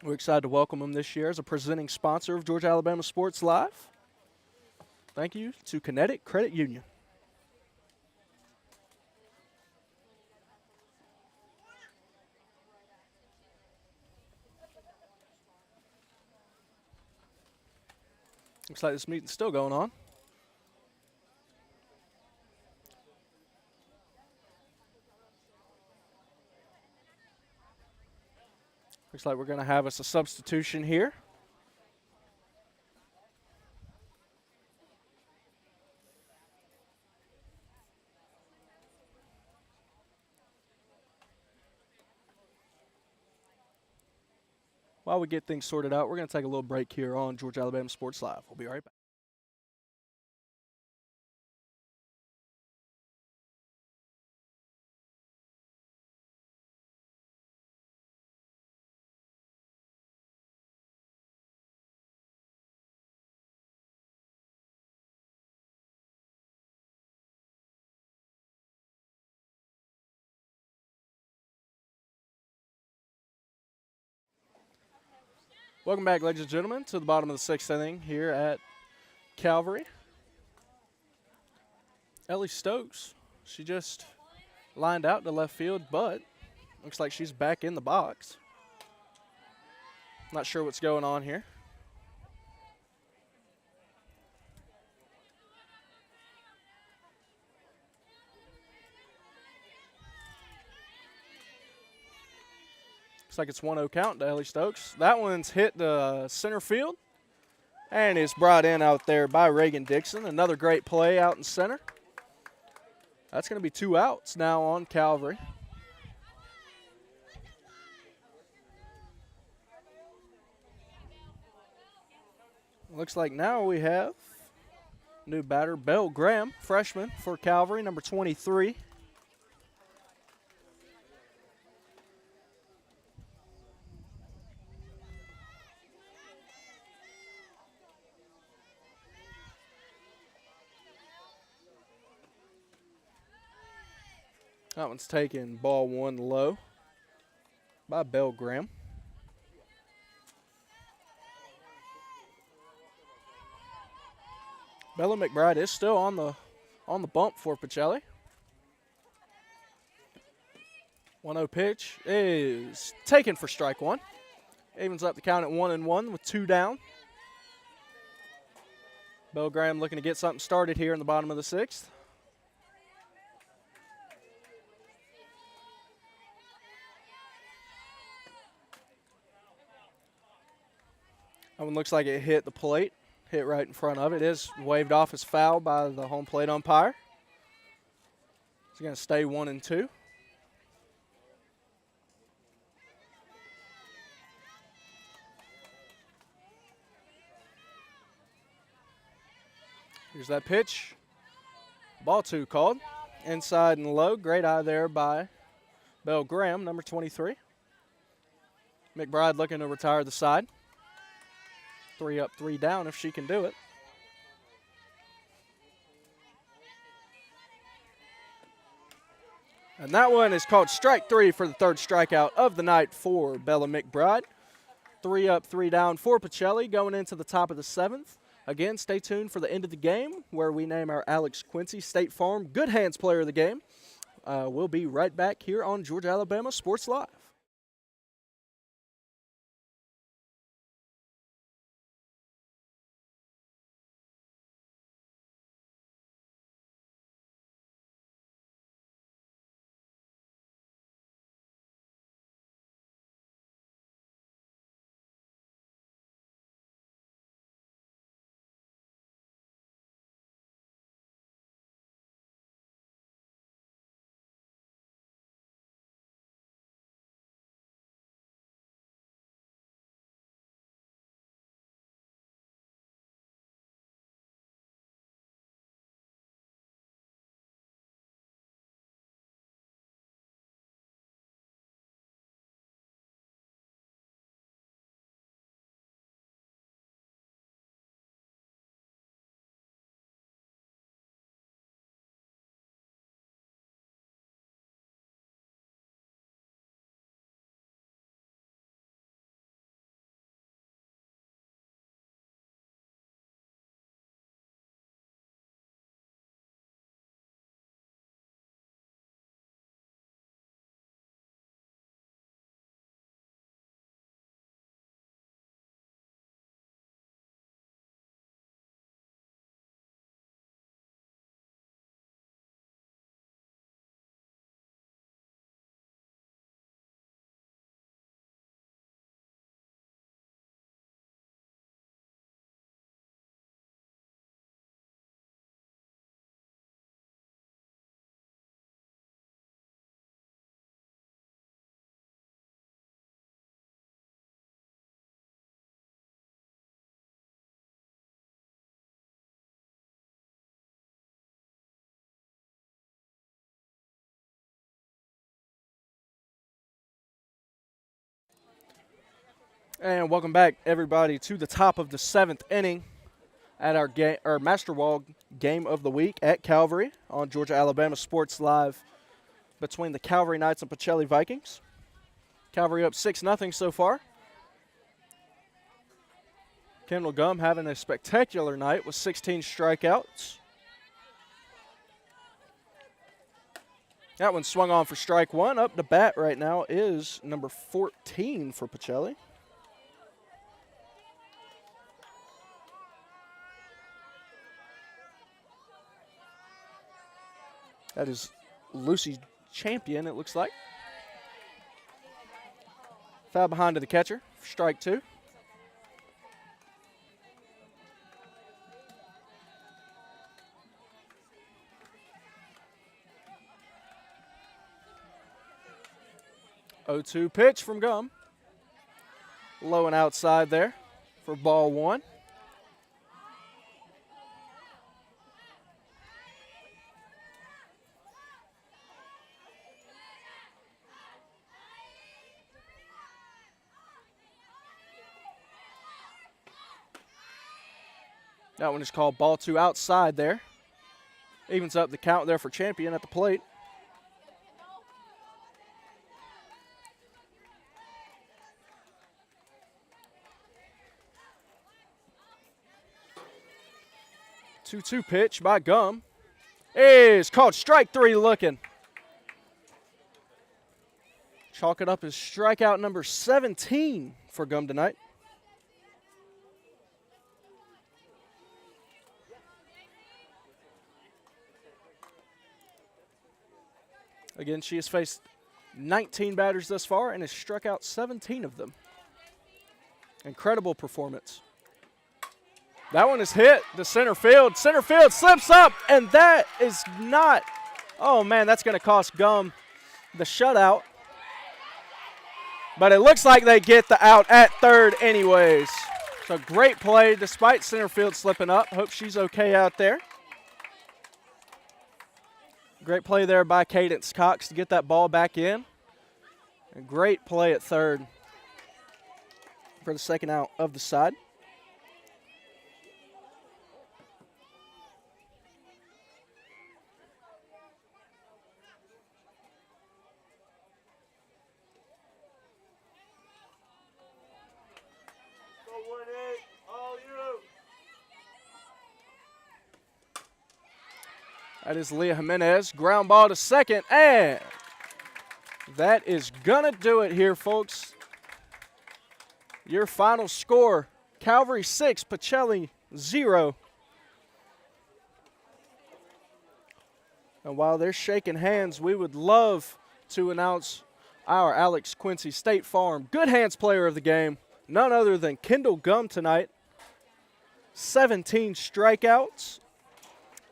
We're excited to welcome them this year as a presenting sponsor of Georgia Alabama Sports Live. Thank you to Kinetic Credit Union. Looks like this meeting's still going on. Looks like we're going to have us a substitution here. While we get things sorted out, we're going to take a little break here on Georgia Alabama Sports Live. We'll be right back. Welcome back, ladies and gentlemen, to the bottom of the 6th inning here at Calvary. Ellie Stokes, she just lined out to left field, but looks like she's back in the box. Not sure what's going on here. Looks like it's 1-0 count to Ellie Stokes. That one's hit the center field and is brought in out there by Reagan Dixon. Another great play out in center. That's going to be 2 outs now on Calvary. Looks like now we have new batter, Belle Graham, freshman for Calvary, number 23. That one's taken ball 1 low by Belle Graham. Bella McBride is still on the bump for Pacelli. 1-0 pitch is taken for strike 1. Evens up the count at 1-1 with 2 down. Belle Graham looking to get something started here in the bottom of the 6th. That one looks like it hit the plate, hit right in front of it. It is waved off as foul by the home plate umpire. It's going to stay 1-2. Here's that pitch. Ball 2 called. Inside and low. Great eye there by Belle Graham, number 23. McBride looking to retire the side. 3 up, 3 down if she can do it. And that one is called strike 3 for the 3rd strikeout of the night for Bella McBride. 3 up, 3 down for Pacelli going into the top of the 7th. Again, stay tuned for the end of the game where we name our Alex Quincy State Farm Good Hands player of the game. We'll be right back here on Georgia Alabama Sports Live. And welcome back, everybody, to the top of the 7th inning at our Master Wall game of the week at Calvary on Georgia-Alabama Sports Live between the Calvary Knights and Pacelli Vikings. Calvary up 6-0 so far. Kendall Gumm having a spectacular night with 16 strikeouts. That one swung on for strike one. Up to bat right now is number 14 for Pacelli. That is Lucy Champion, it looks like. Foul behind to the catcher for strike two. Oh-2 pitch from Gumm. Low and outside there for ball one. That one is called ball two outside there. Evens up the count there for Champion at the plate. Two pitch by Gumm is called strike three looking. Chalk it up as strikeout number 17 for Gumm tonight. Again, she has faced 19 batters thus far and has struck out 17 of them. Incredible performance. That one is hit to center field. Center field slips up, and that is not, oh man, that's going to cost Gumm the shutout. But it looks like they get the out at third anyways. So great play despite center field slipping up. Hope she's okay out there. Great play there by Cadence Cox to get that ball back in. A great play at third for the second out of the side. That is Leah Jimenez. Ground ball to second, and that is going to do it here, folks. Your final score, Calvary 6, Pacelli 0. And while they're shaking hands, we would love to announce our Alex Quincy State Farm Good Hands player of the game, none other than Kendall Gumm tonight. 17 strikeouts.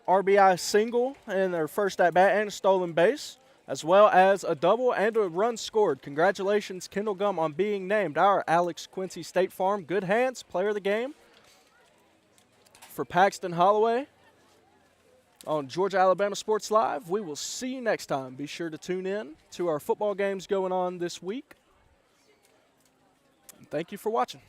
RBI single in their first at-bat and a stolen base, as well as a double and a run scored. Congratulations, Kendall Gumm, on being named our Alex Quincy State Farm Good Hands player of the game. For Paxton Holloway on Georgia-Alabama Sports Live, we will see you next time. Be sure to tune in to our football games going on this week. Thank you for watching.